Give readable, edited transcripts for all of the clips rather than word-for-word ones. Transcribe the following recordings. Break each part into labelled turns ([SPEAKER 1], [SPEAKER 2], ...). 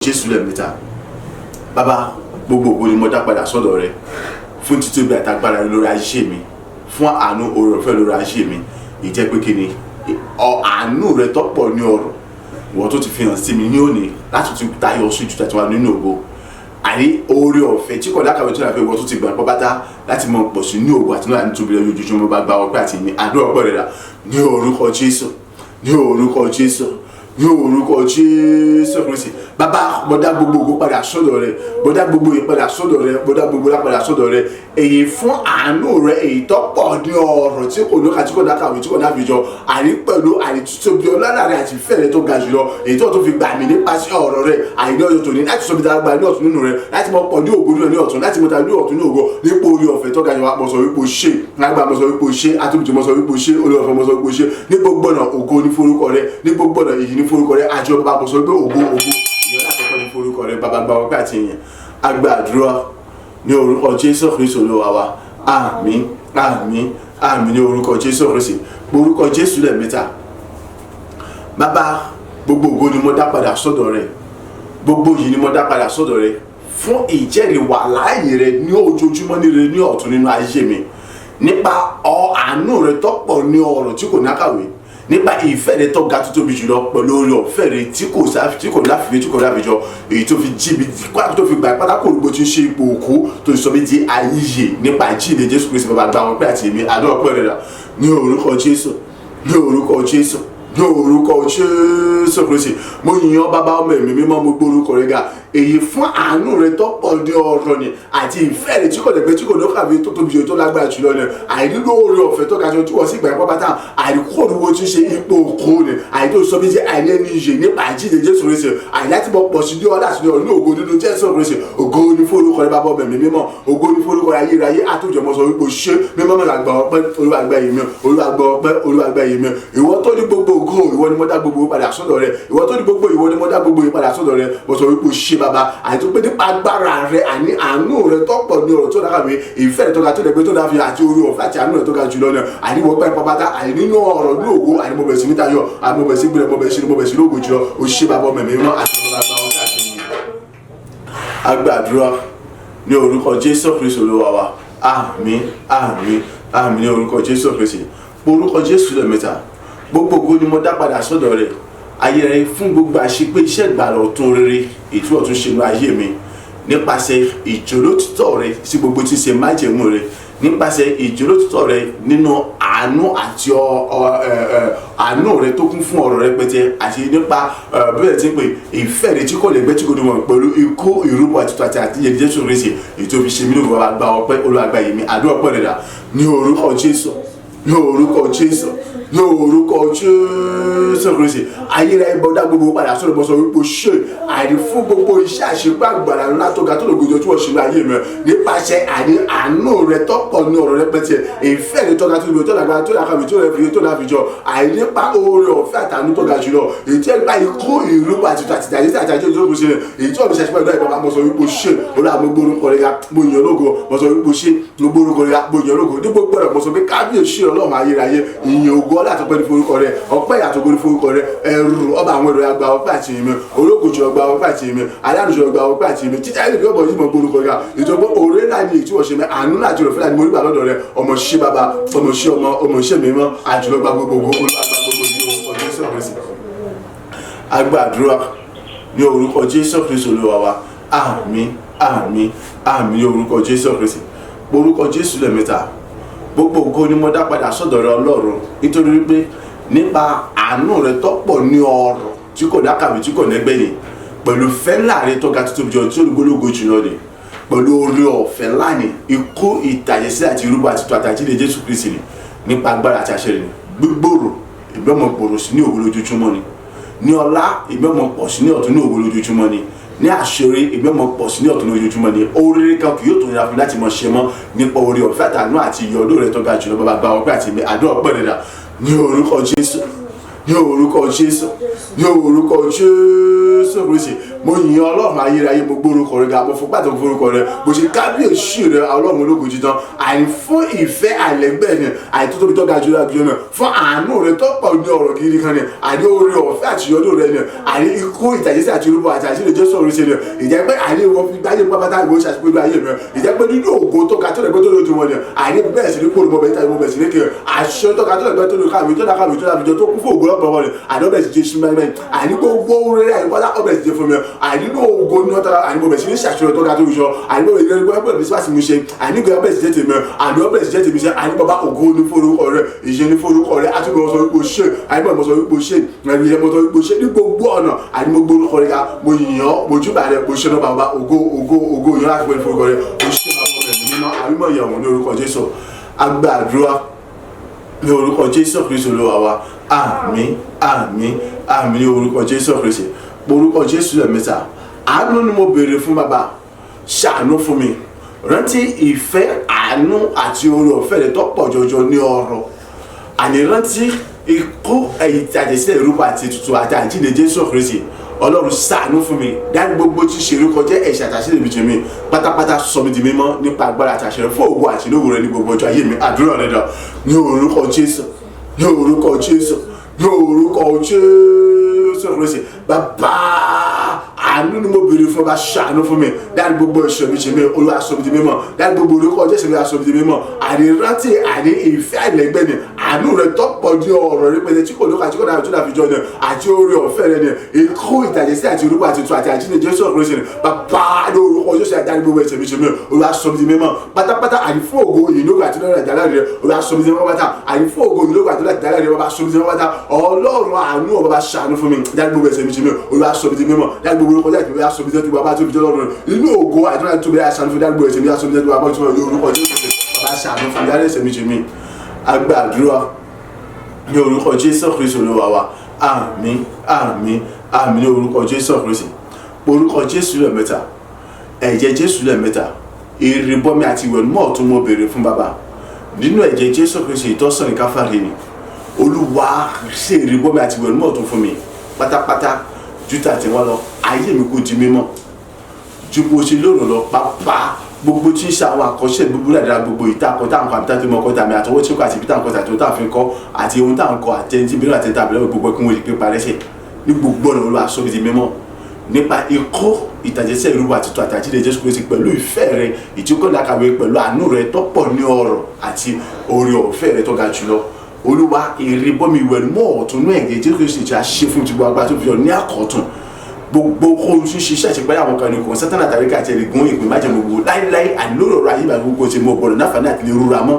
[SPEAKER 1] Jésù lẹ́ẹ̀mẹ́ta. Bàbá, gbogbo ògo ni mo dá padà sọ́dọ̀ rẹ fún títóbi àtagbára lórí ayé mi, fún àánú oore ọ̀fẹ́ lórí ayé mi. Ìjẹ́ pé kí ni àánú rẹ tọ́pọ̀ ní ọ̀rọ̀ wọ́n tó ti fi hàn sí mi ní òní láti tún tayọ sí ju tàtiwá nínú ògo. Àní oore ọ̀fẹ́ tí kò dákàwé tó dàbí wọ́n tó ti gbà pọ́pátá láti mọ pọ̀ sí ní ògo àti náà nítorí ojoojúmọ́ bá gba ọpẹ́ àti ní àdúrà ọpẹ́ rẹ̀ dà ní orúkọ Jésù, ní orúkọ Jésù, ní orúkọ Jésù Kristi. Bàbá, mo dá gbogbo ògo padà sọ́dọ̀ rẹ, mo dá gbogbo yìí padà sọ́dọ̀ rẹ, mo dá gbogbo yìí padà sọ́dọ̀ rẹ. Èyí fún àánú rẹ, èyí tó pọ̀ ní ọ̀rọ̀ tí kò lóka tí kò dákàwé tí kò dábì jọ, àní pẹ̀lú àìtítóbi ọlọ́lá rẹ àti ìfẹ́ rẹ tó ga jùlọ, èyí tó fi gbà mí nípasẹ̀ ọ̀rọ̀ rẹ, àìní ọjọ́ tòní láti sọ mi dára gba ní ọ̀tún nínú rẹ, láti mọ pọ̀ ní ògo ní ọ̀tún, láti mọ ta ní ọ̀tún ní ògo, nípa orí ọ̀fẹ́ tó ga jùlọ. Mo sọ wípé o ṣe, lágbà mo sọ wípé o ṣe, àtúntò mo sọ wípé o ṣe, orí ọ̀fẹ́ mo sọ wípé o ṣe, ní gbogbo ọ̀nà ògo ní forúkọ rẹ, ní gbogbo ọ̀nà èyí ní forúkọ rẹ, àjọ bàbá mo sọ wípé ògo ìyẹn láti kọ́ ní forúkọ rẹ. Bàbá gba ọpẹ́ àti ìyẹn, a gba àdúrà ní orúkọ Jésù Kristi Olúwa wa. Àmín, àmín, àmín ní orúkọ Jésù Kristi. Orúkọ Jésù lẹ́ẹ̀mẹ́ta. Bàbá, gbogbo ògo ni mo dá padà sọ́dọ̀ rẹ, gbogbo yìí ni mo dá padà sọ́dọ̀ rẹ fún ìjẹ́rìí wà láàyè rẹ ní ojoojúmọ́ ní rẹ ní ọ̀tún nínú ayé mi, nípa àánú rẹ tọ́pọ̀ ní ọ̀rọ̀ tí kò nákàwé, nípa ìfẹ́ rẹ tó ga tó tóbi jùlọ pẹ̀lú orí ọ̀fẹ́ rẹ tí kò láfiwé tí kò láfijọ, èyí tó fi jí mi tó fi gbà pátákó olùgbò tí ń ṣe ipò òkú tó sọ mí di ayé nípa ìjíǹde Jésù Kristi. Bàbá gba ọpẹ́ àti èmi àdó ọpẹ́ rẹ rà ní orúkọ Jésù, ní orúkọ Jésù, ní orúkọ Jésù Kristi. Mo yìn ọ́ bàbá, ọmọ ẹ̀mí mímọ́, mo gbórúkọ rẹ ga. Èyí fún àánú rẹ tó pọ̀ ní ọ̀rọ̀ ni àti ìfẹ́ rẹ tí kò lẹ́gbẹ́ tí kò lókàwé tó tóbi jù tó lágbára jùlọ ni, àìnílò oore ọ̀fẹ́ tó ga jù tí wọ́n sì gbà pátá, àìkú òdúwó tí ń ṣe ipò òkú ni, àìtó sọ bí jẹ́ àìní ẹni ìyè nípa àjíǹde Jésù Kristi, àìláti mọ pọ̀ sí ní ọ̀dà sí ní ọ̀nà ògo nínú Jésù Kristi. Ògo ní forúkọ rẹ bàbá, ọmọ ẹ̀mí mímọ́, ògo ní forúkọ rẹ ayérayé. Àtòjọ mọ sọ wípé ṣé mímọ́ mọ̀ làgbà ọpẹ́, Olúwa gba ìyìn mi, Olúwa gba ọpẹ́, Olúwa gba ìyìn mi. Ìwọ tó ní gbogbo ògo, ìwọ ni mo dá gbogbo padà sọ́dọ̀ rẹ, ìwọ tó ní gbogbo, ìwọ ni mo dá gbogbo padà sọ́dọ̀ rẹ. Mo sọ wípé ṣé bàbá, àìtó pé nípa agbára rẹ, àní àánú rẹ tọ́pọ̀ ní ọ̀rọ̀ tó dákàwé, ìfẹ́ rẹ tó ga tó lẹ́gbẹ́ tó dáfi àti orí ọ̀fẹ́ àti àánú rẹ tó ga jùlọ náà, àní mo gbẹ́ pàpàtà, àní nínú ọ̀rọ̀ ní ògo, àní mo bẹ̀rẹ̀ sí ní tayọ̀, àní mo bẹ̀rẹ̀ sí gbẹ̀rẹ̀, mo bẹ̀rẹ̀ sí lóògùn jùlọ. O ṣé bàbá, ọmọ ẹ̀mí mímọ́ àti ọmọ bàbá wọn káàkiri. A gbàdúrà ní orúkọ Jésù Kristi Olúwa wa. Àmín, àmín, àmín ní orúkọ Jésù Kristi. Orúkọ Jésù lẹ́ẹ̀mẹ́ta. Gbogbo ògo ni mo dá padà sọ́dọ̀ rẹ, ayé rẹ fún gbogbo àṣepé iṣẹ́ ìgbàlà ọ̀tun rere ètò ọ̀tun ṣe ní ayé mi, nípasẹ̀ ìjólótítọ́ rẹ sí gbogbo tí ṣe májẹ̀mú rẹ, nípasẹ̀ ìjólótítọ́ rẹ nínú àánú àti àánú rẹ tó kún fún ọ̀rọ̀ rẹpẹtẹ, àti nípa bẹ́ẹ̀ tí ń pè ìfẹ́ rẹ tí kò lè gbẹ́ tí kò ní wọn pẹ̀lú ikú ìrúbọ àti ìyẹn Jésù Kristi ètò fi ṣe mí lóko. Bàbá gba ọpẹ́, Olúwa gba ìyìn mi, àdúrà ọpẹ́ rẹ dà ní orúkọ Jésù, ní orúkọ Jésù, ní orúkọ Jésù Kristi. Ayérayé bọ́dá gbogbo padà sọ́dọ̀ bọ́ sọ wípé ṣe àìní fún gbogbo iṣẹ́ àṣepá àgbàlá ńlá tó ga tó lògùn tí wọ́n ṣe ní ayé mi, nípasẹ̀ àánú rẹ tọ́pọ̀ ní ọ̀rọ̀ rẹpẹtẹ, ìfẹ́ rẹ tó ga tó lògùn tó lágbára tó lákàwé tó rẹ̀fìrí tó láfijọ́, àìnípa oore ọ̀fẹ́ àtàánú tó ga jùlọ, èyí tí ẹgbẹ́ ikú ìrúbọ àti àtìjáde àtàjẹ́ ìjọba ṣe, èyí tí ọ̀dọ̀ ṣàṣepá ìdọ́ ìbámu mo sọ wípé ṣe olú àmọ́ gbórúkọ rẹ ya, mo yàn lógo, mo sọ wípé ṣe mo gbórúkọ rẹ ya, mo yàn lógo, ní gbogbo ọ̀rọ̀ mo sọ pé kábíyèsí Ọlọ́run ayérayé, ìyìn ògo ọlá àtọpẹ́ ní forúkọ rẹ, ọpẹ́ àtọpẹ́ ní forúkọ rẹ, ẹrù ọba àwọn ẹrù àgbà ọpẹ́ àti ìyìn mi, olókùnjọ ọgbà ọpẹ́ àti ìyìn mi, aládùúgbò ọgbà ọpẹ́ àti ìyìn mi, títí ayé ìgbẹ́ ọmọ yìí mọ gbórúkọ rẹ, ìjọba òré náà ni ìtúwọ̀ ṣe mẹ́, àánú náà àti òròfẹ́ náà ni mo rí gbà lọ́dọ̀ rẹ. Ọmọ ṣé bàbá, ọmọ ṣé ọmọ, ọmọ ṣé mímọ́, àjùlọgbà gbogbo olùgbàgbà gbogbo ní orúkọ Jésù Kristi. A gbàdúrà ní orúkọ Jésù Kristi Olúwa wa. Àmín, àmín, àmín ní orúkọ Jésù Kristi. Orúkọ Jésù lẹ́ẹ̀mẹ́ta. Gbogbo ògo ni mo dá padà sọ́dọ̀ rẹ Ọlọ́run, nítorí wípé nípa àánú rẹ tọ́pọ̀ ní ọ̀rọ̀ tí kò dákàwé tí kò nẹ́gbẹ́ ni, pẹ̀lú fẹ́ láàrin tó ga tó tóbi jọ tí olùgbòlógo jùlọ ni, pẹ̀lú oore ọ̀fẹ́ láàní ikú ìtàjẹsí àti irúbọ àti àtàjíǹde Jésù Kristi ni, nípa agbára àti àṣẹ rẹ ni, gbígbòrò ìgbẹ́mọ̀ gbòòrò sí ní ògo lójoojúmọ́ ni, ní ọlá ìgbẹ́mọ̀ pọ̀ sí ní ọ̀tún ní ògo lójoojúmọ́ ni, ní àṣírí ìgbẹ́mọ̀ pọ̀ sí ní ọ̀tún lójoojúmọ́ ni. Oore kan kì yóò tó nira fún láti mọ̀ ṣe mọ́ nípa oore ọ̀fẹ́ àtàánú àti ìyọ́dún rẹ tó ga jùlọ. Bàbá gba ọpẹ́ àti àdúrà ọpẹ́ rẹ dà ní orúkọ Jésù, ní orúkọ Jésù, ní orúkọ Jésù Kristi. mo yìn ọlọ́run ayérayé mo gbórúkọ rẹ ga mo fún pàtàkì forúkọ rẹ mo ṣe kábíyèsí rẹ ọlọ́run ológun jíjàn àní fún ìfẹ́ àìlẹ́gbẹ́ ni àìtó tóbi tó ga jù lọ àjùlọ náà fún àánú rẹ tó pọ̀ ní ọ̀rọ̀ gidi kan ni àní oore ọ̀fẹ́ àtìyọ́dún rẹ ni àní ikú ìtàjẹsí àti irúbọ àti àṣírí jésù ọ̀run ṣe ni ìjẹ́ pé àní ìwọ fi gbáyé pápátá ìwọ ṣàṣepé ayé mi ìjẹ́ pé nínú ògo tó ga tó lẹ́gbẹ́ tó lójú wọn ni àní bẹ́ẹ̀ sì ní kó olùmọ̀ bẹ́ẹ̀ tàbí mo bẹ̀ sí ní kiri àṣẹ tó ga tó lẹ́gbẹ́ tó lójú káàmì tó dákàmì tó dàbíjọ tó kún fún ògo lọ́pọ̀ wọn ni àní ọbẹ̀ sì jẹ́ ṣúmẹ́mẹ́ àní gbogbo rere àyíkọ́lá ọbẹ̀ sì jẹ́ fún mi àní ní ògo ní ọ̀tá àní mo bẹ̀ sí ní ṣàṣeyọrí tó ga tó yọ àní mo bẹ̀ sí ní gbogbo ẹgbẹ́ sí mi ṣe àní gbogbo ọbẹ̀ sì jẹ́ tèmi àní ọbẹ̀ sì jẹ́ tèmi ṣe àní bàbá ògo ní forúkọ rẹ ìṣe ní forúkọ rẹ àti mo sọ wípé ṣe àní mo sọ wípé ṣe àní mo sọ wípé ṣe ní gbogbo ọ̀nà àní mo gbórúkọ rẹ ká mo yìnyàn mo júbà rẹ mo ṣe náà bàbá ògo yìnyàn láti pẹ̀lú forúkọ rẹ mo ṣe bàbá rẹ nínú àrímọ̀ ìyàwó ní orúkọ Jésù agbàdúrà ní orúkọ Jésù Kristi Olúwa wa àmín àmín àmín ní orúkọ Jésù Kristi orúkọ Jésù lẹ́mẹ́ta àánú ni mo béèrè fún bàbá ṣàánú fún mi rántí ìfẹ́ àánú àti oore ọ̀fẹ́ rẹ̀ tó pọ̀ jọjọ ní ọ̀rọ̀ àní rántí ikú ìtàjẹsílẹ̀ ìrúbọ àti ètùtù àti àjíǹde Jésù Kristi Ọlọ́run ṣàánú fún mi dárí gbogbo tí ṣe orúkọ jẹ́ ẹ̀ṣẹ̀ àtàṣílẹ̀ mi jẹ́ mi pátápátá sọ mi di mímọ́ nípa agbára àtàṣẹ rẹ̀ fún ògo àti lógo rẹ̀ ní gbogbo ọjọ́ ayé mi àdúrà rẹ̀ dà ní orúkọ Jésù ní orúkọ Jésù ní orúkọ Jésù Kristi bàbá àánú ni mo béèrè fún ọba ṣàánú fún mi dárí gbogbo ẹ̀ṣẹ̀ mi jẹ́ mi Olúwa sọ mi di mímọ́ dárí gbogbo orúkọ Jésù mi sọ mi di mímọ́ ànírántí àní ìfẹ́ àìlẹ́gbẹ́ ni àánú rẹ̀ tọ́pọ̀ ní ọ̀rọ̀ rẹ̀ pẹ̀lẹ́ tí kò lóka tí kò dára tó dàbí jọ ni àti oore ọ̀fẹ́ rẹ̀ ni ikú ìtàjẹsí àti irúgbó àti ètò àti àjíǹde Jésù Kristi ni bàbá ní orúkọ Jésù àdárí gbogbo ẹ̀ṣẹ̀ mi jẹ́ mi Olúwa sọ mi di mímọ́ pátápátá àní fún ògo ìlógo àti lọ́rọ̀ ìdálá rẹ̀ Olúwa sọ mi di mímọ́ pátá àní fún ògo ìlógo àti lọ́rọ̀ ìdálá rẹ̀ bàbá sọ mi di mímọ́ pátá Ọlọ́run àánú ọ̀ bàbá ṣàánú fún mi dárí gbogbo ẹ̀ṣẹ̀ mi jẹ́ mi Olúwa sọ mi di mímọ́ dárí gbogbo orúkọ jáde Olúwa sọ mi di bàbá tó fi jẹ́ lọ́rùn inú ògo àti lọ́rọ̀ tó bí i ṣàánú fún dárí gbogbo ẹ̀ṣẹ̀ mi sọ mi di bàbá tó fi jẹ́ orúkọ Jésù bàbá ṣàánú fún dárí ẹ̀ṣẹ̀ mi jẹ́ mi agbàdúrà ní orúkọ Jésù Kristi Olúwa wa àmín àmín àmín ní orúkọ Jésù Kristi orúkọ Jésù lẹ́ẹ̀mẹ́ta ẹ̀jẹ̀ Jésù lẹ́ẹ̀mẹ́ta ìrìbọmi àti ìwẹ̀nùmọ́ tó mo béèrè fún bàbá nínú ẹ̀jẹ̀ Jésù Kristi ìtọ́sán ní Káfárì ni Olúwa ṣe ìrìbọmi àti ìwẹ̀nùmọ́ tó fún mi pátápátá jútà tí wọ́n lọ ayé mi kò di mímọ́ ju bó ṣe lóòrùn lọ pápá gbogbo tí ń ṣe àwọn àkọsílẹ̀ gbogbo dáadáa gbogbo ìtàkọ́ tá à ń kọ́ àbíta tó mọ ọkọ tàmí àtọwọ́ tí ó kọ́ àti ibi tá à ń kọ́ tàbí tó à fi ń kọ́ àti ohun tá à ń kọ́ àtẹnití bí wọ́n àti tàbí lọ́wọ́ gbogbo kí wọ́n lè pé parẹ́sẹ̀ ní gbogbo ọ̀nà Olúwa sọ mi di mímọ́ nípa ikú ìtàjẹsẹ̀ ìrúbọ àti ètò àti àjíǹde Jésù Kristi pẹ̀lú ìfẹ́ rẹ ìtúkọ̀dàkàwé pẹ̀lú àánú rẹ tó pọ̀ ní ọrọ̀ àti oore ọ̀fẹ́ rẹ tó ga jùlọ Olúwa ìrìbọmi ìwẹ̀nùmọ́ ọ̀tún náà ẹ̀jẹ̀ Jésù Kristi ti a ṣe fún ti gbogbo agbára tó fi ọ ní àkọ́tún gbogbo ohun tí ń ṣiṣẹ́ ìṣẹ̀pẹ́ àwọn kan ní kò sátánà tàbí káàtì ẹ̀rìgún ìpín májèmó gbogbo láíláí ànílòrò ọ̀rọ̀ ayé ìgbà gbogbo ti mọ ọ̀bọ̀dọ̀ náà fàánà àti lè rúra mọ́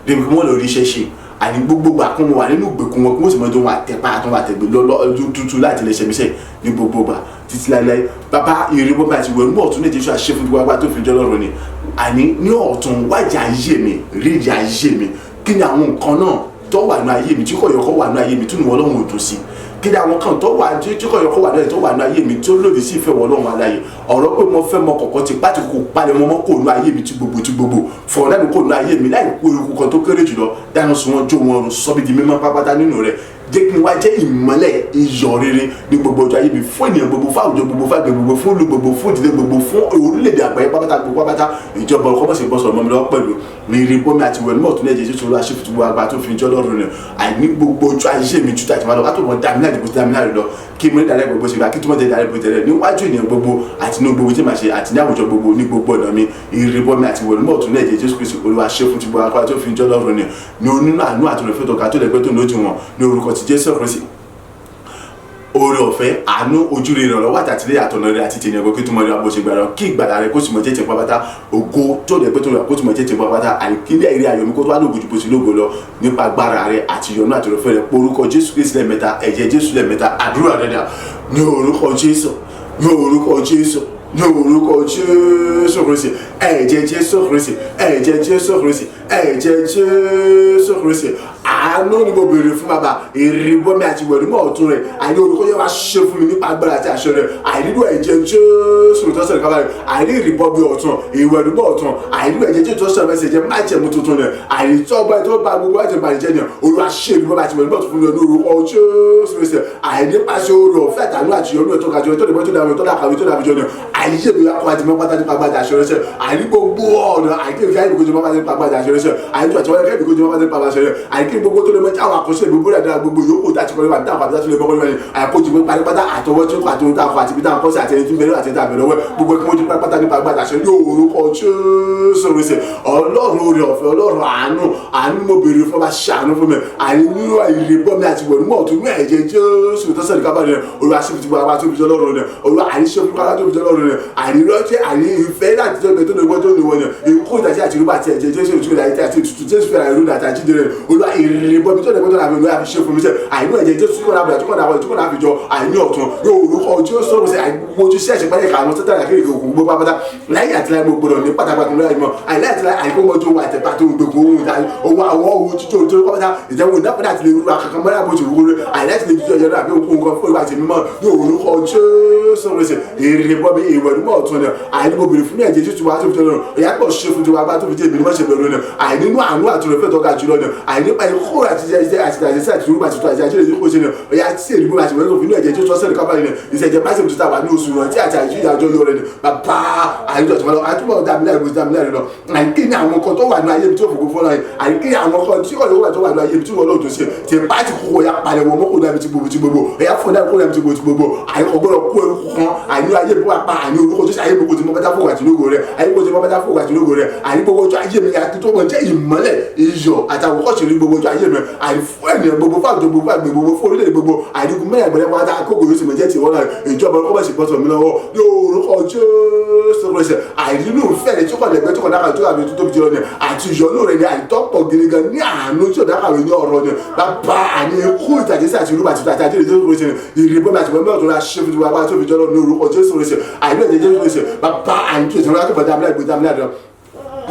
[SPEAKER 1] débi kí wọ́n lọ rí iṣẹ́ ṣe àní gbogbo àkún wà nínú ìgbèkùn wọn kí wọ́n sì mọ́ tó wọn àtẹ̀pá àtúnwà àtẹ̀gbẹ́ lọ́dún tútù láti lè ṣẹ̀míṣẹ́ ní gbogbo gbà títí láíláí bàbá ìrìbọ bá ti wẹ̀ mú ọ̀tún ní Jésù àṣẹ fún gbogbo agbá tó fi jọ́ lọ́rùn ni àní ní ọ̀tún wájà ayé mi rí ìdí ayé mi kí ni àwọn nǹkan náà tó wà ní ayé mi tí kò yọ kó wà ní ayé mi tó ní wọn lọ́wọ́ òdùn sí kí ni àwọn kan tó wà tí kò yọ kó wà náà tó wà ní ayé mi tó lòdì sí ìfẹ́ wọn lọ́wọ́ aláyé ọ̀rọ̀ pé mo fẹ́ mọ kọ̀kọ́ ti pàtì kò palẹ̀ mọ́ kò ní ayé mi tí gbogbo fọ̀rọ̀ dáni kò ní ayé mi láì kó eruku kan tó kéré jùlọ dáná sun wọn jó wọn sọ́bi di mímọ́ pápátá nínú rẹ̀ jẹ́ kí n wá jẹ́ ìmọ́lẹ̀ iyọ̀ rere ní gbogbo ọjọ́ ayé mi fún ènìyàn gbogbo fún àwùjọ gbogbo fún àgbẹ̀ gbogbo fún ìlú gbogbo fún ìdílé gbogbo fún orílẹ̀-èdè àgbáyé pápátá gbogbo pápátá ìjọba ọkọ̀ bọ́sẹ̀ bọ́sọ̀ ọmọ mi lọ́wọ́ pẹ̀lú rírì bọ́mi àti ìwẹ̀ nímọ̀ tó ní ẹ̀jẹ̀ Jésù aṣífi tó gbogbo àgbà tó fi jọ́ lọ́rùn rẹ̀ àìní gbogbo ojú ayé mi jútà tí wọ́n lọ wá tó mọ̀ dámínà ìdìbò tí dámínà rẹ̀ lọ kí mo ní dàrẹ́ gbogbo ṣe bá kí tó mọ̀ tẹ̀ dàrẹ́ gbogbo tẹ̀lẹ̀ níwájú ènìyàn gbogbo àti ní gbogbo tí màá ṣe àti ní àwùjọ gbogbo ní gbogbo ọ̀nà mi rírì bọ́mi àti ìwẹ̀ nímọ̀ tó ní ẹ̀jẹ̀ Jésù Kristi Olúwa ṣe fún ti gbogbo àgbà tó fi jọ́ lọ́rùn rẹ̀ ní onínú àánú àtúnrẹ̀fẹ́ tó ga tó lẹ́gbẹ́ tó lójú wọn ní orúkọ ti Jésù Kristi oore ọ̀fẹ́ àánú ojúre ìrànlọ́wọ́ àtàtìlẹ́yìn àtọ̀nà rẹ̀ àti tènìyàn gbogbo kí tó mọ rí abó ṣe gbàrà kí ìgbàlà rẹ̀ kó sì mọ jẹ́ tìǹ pápátá ògo tó lè pẹ́ tó rẹ̀ kó sì mọ jẹ́ tìǹ pápátá àìkílẹ̀ eré ayọ̀mí kó tó wá lóògùn jùbọ̀ sí lógo lọ nípa agbára rẹ̀ àti ìyọ̀nù àti ìrọ̀fẹ́ rẹ̀ porúkọ Jésù Kristi lẹ́ẹ̀mẹ́ta ẹ̀jẹ̀ Jésù lẹ́ẹ̀mẹ́ta àdúrà rẹ̀ dà ní orúkọ Jésù ní orúkọ Jésù ní orúkọ Jésù Kristi ẹ̀jẹ̀ Jésù Kristi ẹ̀jẹ̀ Jésù Kristi ẹ̀jẹ̀ Jésù Kristi àánú ni mo béèrè fún bàbá ìrìbọmi àti ìwẹ̀nùmọ́ ọ̀tún rẹ̀ àìní orúkọ yẹn wá ṣe fún mi nípa agbára àti àṣẹ rẹ̀ àìnílò ẹ̀jẹ̀ Jésù tó sọ̀rọ̀ kábàárẹ̀ àìní ìrìbọmi ọ̀tún ìwẹ̀nùmọ́ ọ̀tún àìnílò ẹ̀jẹ̀ Jésù tó sọ̀rọ̀ mẹ́sẹ̀ jẹ́ májẹ̀mú tuntun rẹ̀ àìnítọ́gbà tó bá gbogbo ẹ̀jẹ̀ bàjẹ́ ni Olúwa ṣe ìrìbọmi àti ìwẹ̀nùmọ́ ọ̀tún fún mi ní orúkọ Jésù mẹ́sẹ̀ àìnípasẹ̀ oore ọ̀fẹ́ àtàánú àti ìyọ́nú ẹ̀ tó ga jù ẹ̀ tó dìbò tó dàbí tó dàkàwé tó dàbí jọ ni àìyé mi akọ àti mọ́ pátá nípa gbàdá àṣẹ rẹ̀ sẹ́ àìní gbogbo ọ̀nà àìkí ìfẹ́ àìbìkójú mọ́ pátá nípa gbàdá àṣẹ rẹ̀ sẹ́ àìní àti wọ́n kẹ́ ìbìkójú mọ́ pátá nípa àṣẹ rẹ̀ àìkí gbogbo tó lè mọ́ táwọn àkọsí ìgbogbo rẹ̀ dára gbogbo yòókù tá a ti kọ́ nípa táwọn àbíta tó lè bọ́kọ́ nípa àìkójú mọ́ pátápátá àtọwọ́ tó kọ́ àtọwọ́ táwọn àti ibi táwọn kọ́sí àti ẹni tó bẹ̀rẹ̀ àti ẹni tó bẹ̀rẹ̀ wẹ́ gbogbo kí wọ́n ti pátápátá nípa gbàdá àṣẹ ní orúkọ Jésù rẹ̀ Ọlọ́run oore ọ̀fẹ́ Ọlọ́run àánú mo béèrè fún ọba ṣàánú fún mi àìní ìrìbọmi àti ìwẹ̀nùmọ́ ọ̀tún ní ẹ̀jẹ̀ Jésù tó sọ̀rọ̀ kábàárẹ̀ rẹ̀ Olúwa ṣe fi wá tó fi jọ lọ́rùn rẹ̀ Olúwa àìṣe fún kára tó fi jọ lọ́rùn rẹ̀ àìrọ́jẹ́ àìní ìfẹ́ láti tó gbé tó lè wọ́n tó lè wọ́n yẹn ikú ìdájí àti irúgbà àti ẹ̀jẹ̀ Jésù ìtúwèé àti àti ìtútù Jésù fẹ́ràn ìrúdà àti àjíǹde rẹ̀ Olúwa ìrìbọmi tó lè wọ́n tó lè Olúwa fi ṣe fún mi sẹ́ àìní ẹ̀jẹ̀ Jésù tó kọ́nà tó kọ́nà àfijọ́ àìní ọ̀tún yóò orúkọ Jésù sọ̀rọ̀ sẹ́ àìmójú sí ẹ̀ṣẹ̀ pẹ́lẹ́ kàánú tẹ́tẹ́ àkérè òkú gbogbo pátá láyé àti láyé mo gbọdọ̀ ní pátápátá lórí àìmọ́ àìláyé àti láyé àìkómọ́jú ohun àtẹ̀pá tó gbogbo ohun àwọn ohun títí ohun tó pátá ìjẹun ìdápẹ́dà àti lè rú akẹ́kọ̀ọ́ mọ́ra bó ti rú rú àìláyé àti lè jíjọ ẹ̀yẹ náà àbí ohun kan fún ìwà àti mímọ́ yóò orúkọ Jésù sọ̀rọ̀ sẹ́ ìrìbọmi ìwẹ̀nùmọ́ ọ̀tún ni àìní mo bèrè fún ẹ̀jẹ̀ Jésù wa tó fi jẹ́ lọ́rùn ìyá pọ̀ ṣe fún tiwa bá tó fi jẹ́ ìbí ni wọ́n ṣe bẹ̀rù ni àìnínú àánú àtúrò fẹ́ tọ́ka jùlọ ni àìnípa ikú àti àtìjáde àti ìrúbà tuntun àti àjẹrè yìí kó ṣe ni ọ̀yà tí èrìbó àti ìwẹ̀nùmọ́ fún ẹ̀jẹ̀ Jésù ọ̀sẹ̀ nìkan báyìí ni ìṣẹ̀jẹ̀ máṣe tuntun àwà ní oṣù rẹ̀ tí àti àìjú ìyàjọ́ yọ rẹ̀ ni bàbá àìjọ tí wọ́n lọ àtúbọ̀ dàmílẹ̀ lọ àìkí ni àwọn kan tó wà ní ayé mi tí ó fòkó fọ́nà yìí àìkí ni àwọn kan tí ọ̀lọ́wọ́ tó wà ní ayé mi tí wọ́n lọ́ọ̀tún ṣe ti bá ti kókó ya palẹ̀ wọn mọ́kò dàbí ti gbogbo ẹ̀yà fún dàbí kó dàbí ti gbogbo àìkọ́ gbọ́dọ̀ kó ẹrú kan àìní ayé mi wà pa àìní orúkọ tó ṣe ayé gbogbo tí mo bá dá fòwà tìlógo rẹ̀ ayé gbogbo tí mo bá dá fòwà tìlógo rẹ̀ àìní gbogbo tó ayé mi àti tó mọ̀ jẹ́ ìmọ́lẹ̀ iyọ̀ àtàwọn kọ́ọ̀ṣì rí gbogbo tó ayé mi àìní fún ènìyàn gbogbo fún àjọ gbogbo àgbẹ̀ gbogbo fún orílẹ̀ gbogbo àìníkù mẹ́rin àgbẹ̀rẹ̀ wọn àkókò yóò sì mọ̀ jẹ́ tiwọn náà ìjọba ọkọ̀ bẹ̀sì bọ́sọ̀ mi lọ́wọ́ lórúkọ Jésù rẹ̀ àìnínú fẹ́rẹ̀ tí kò lẹ́gbẹ́ tí kò dákàwé tó àbí tó tóbi jẹ́ lọ́nà àti ìyọnú rẹ̀ ní àìtọ́pọ̀ gidi gan ní àánú tí ò dákàwé ní ọ̀rọ̀ ni bàbá àní ikú ìtàjẹsí àti ìrúbà àti àjẹrè Jésù rẹ̀ ìrìbọmi àti ìwẹ̀nùmọ́ ọ̀tún ṣe fi wá tó fi jẹ́ lọ́nà lórúkọ Jésù rẹ̀ àìní ẹ̀jẹ̀ Jésù rẹ̀ bàbá àìní tó ìtàn láti bọ̀ dámilẹ̀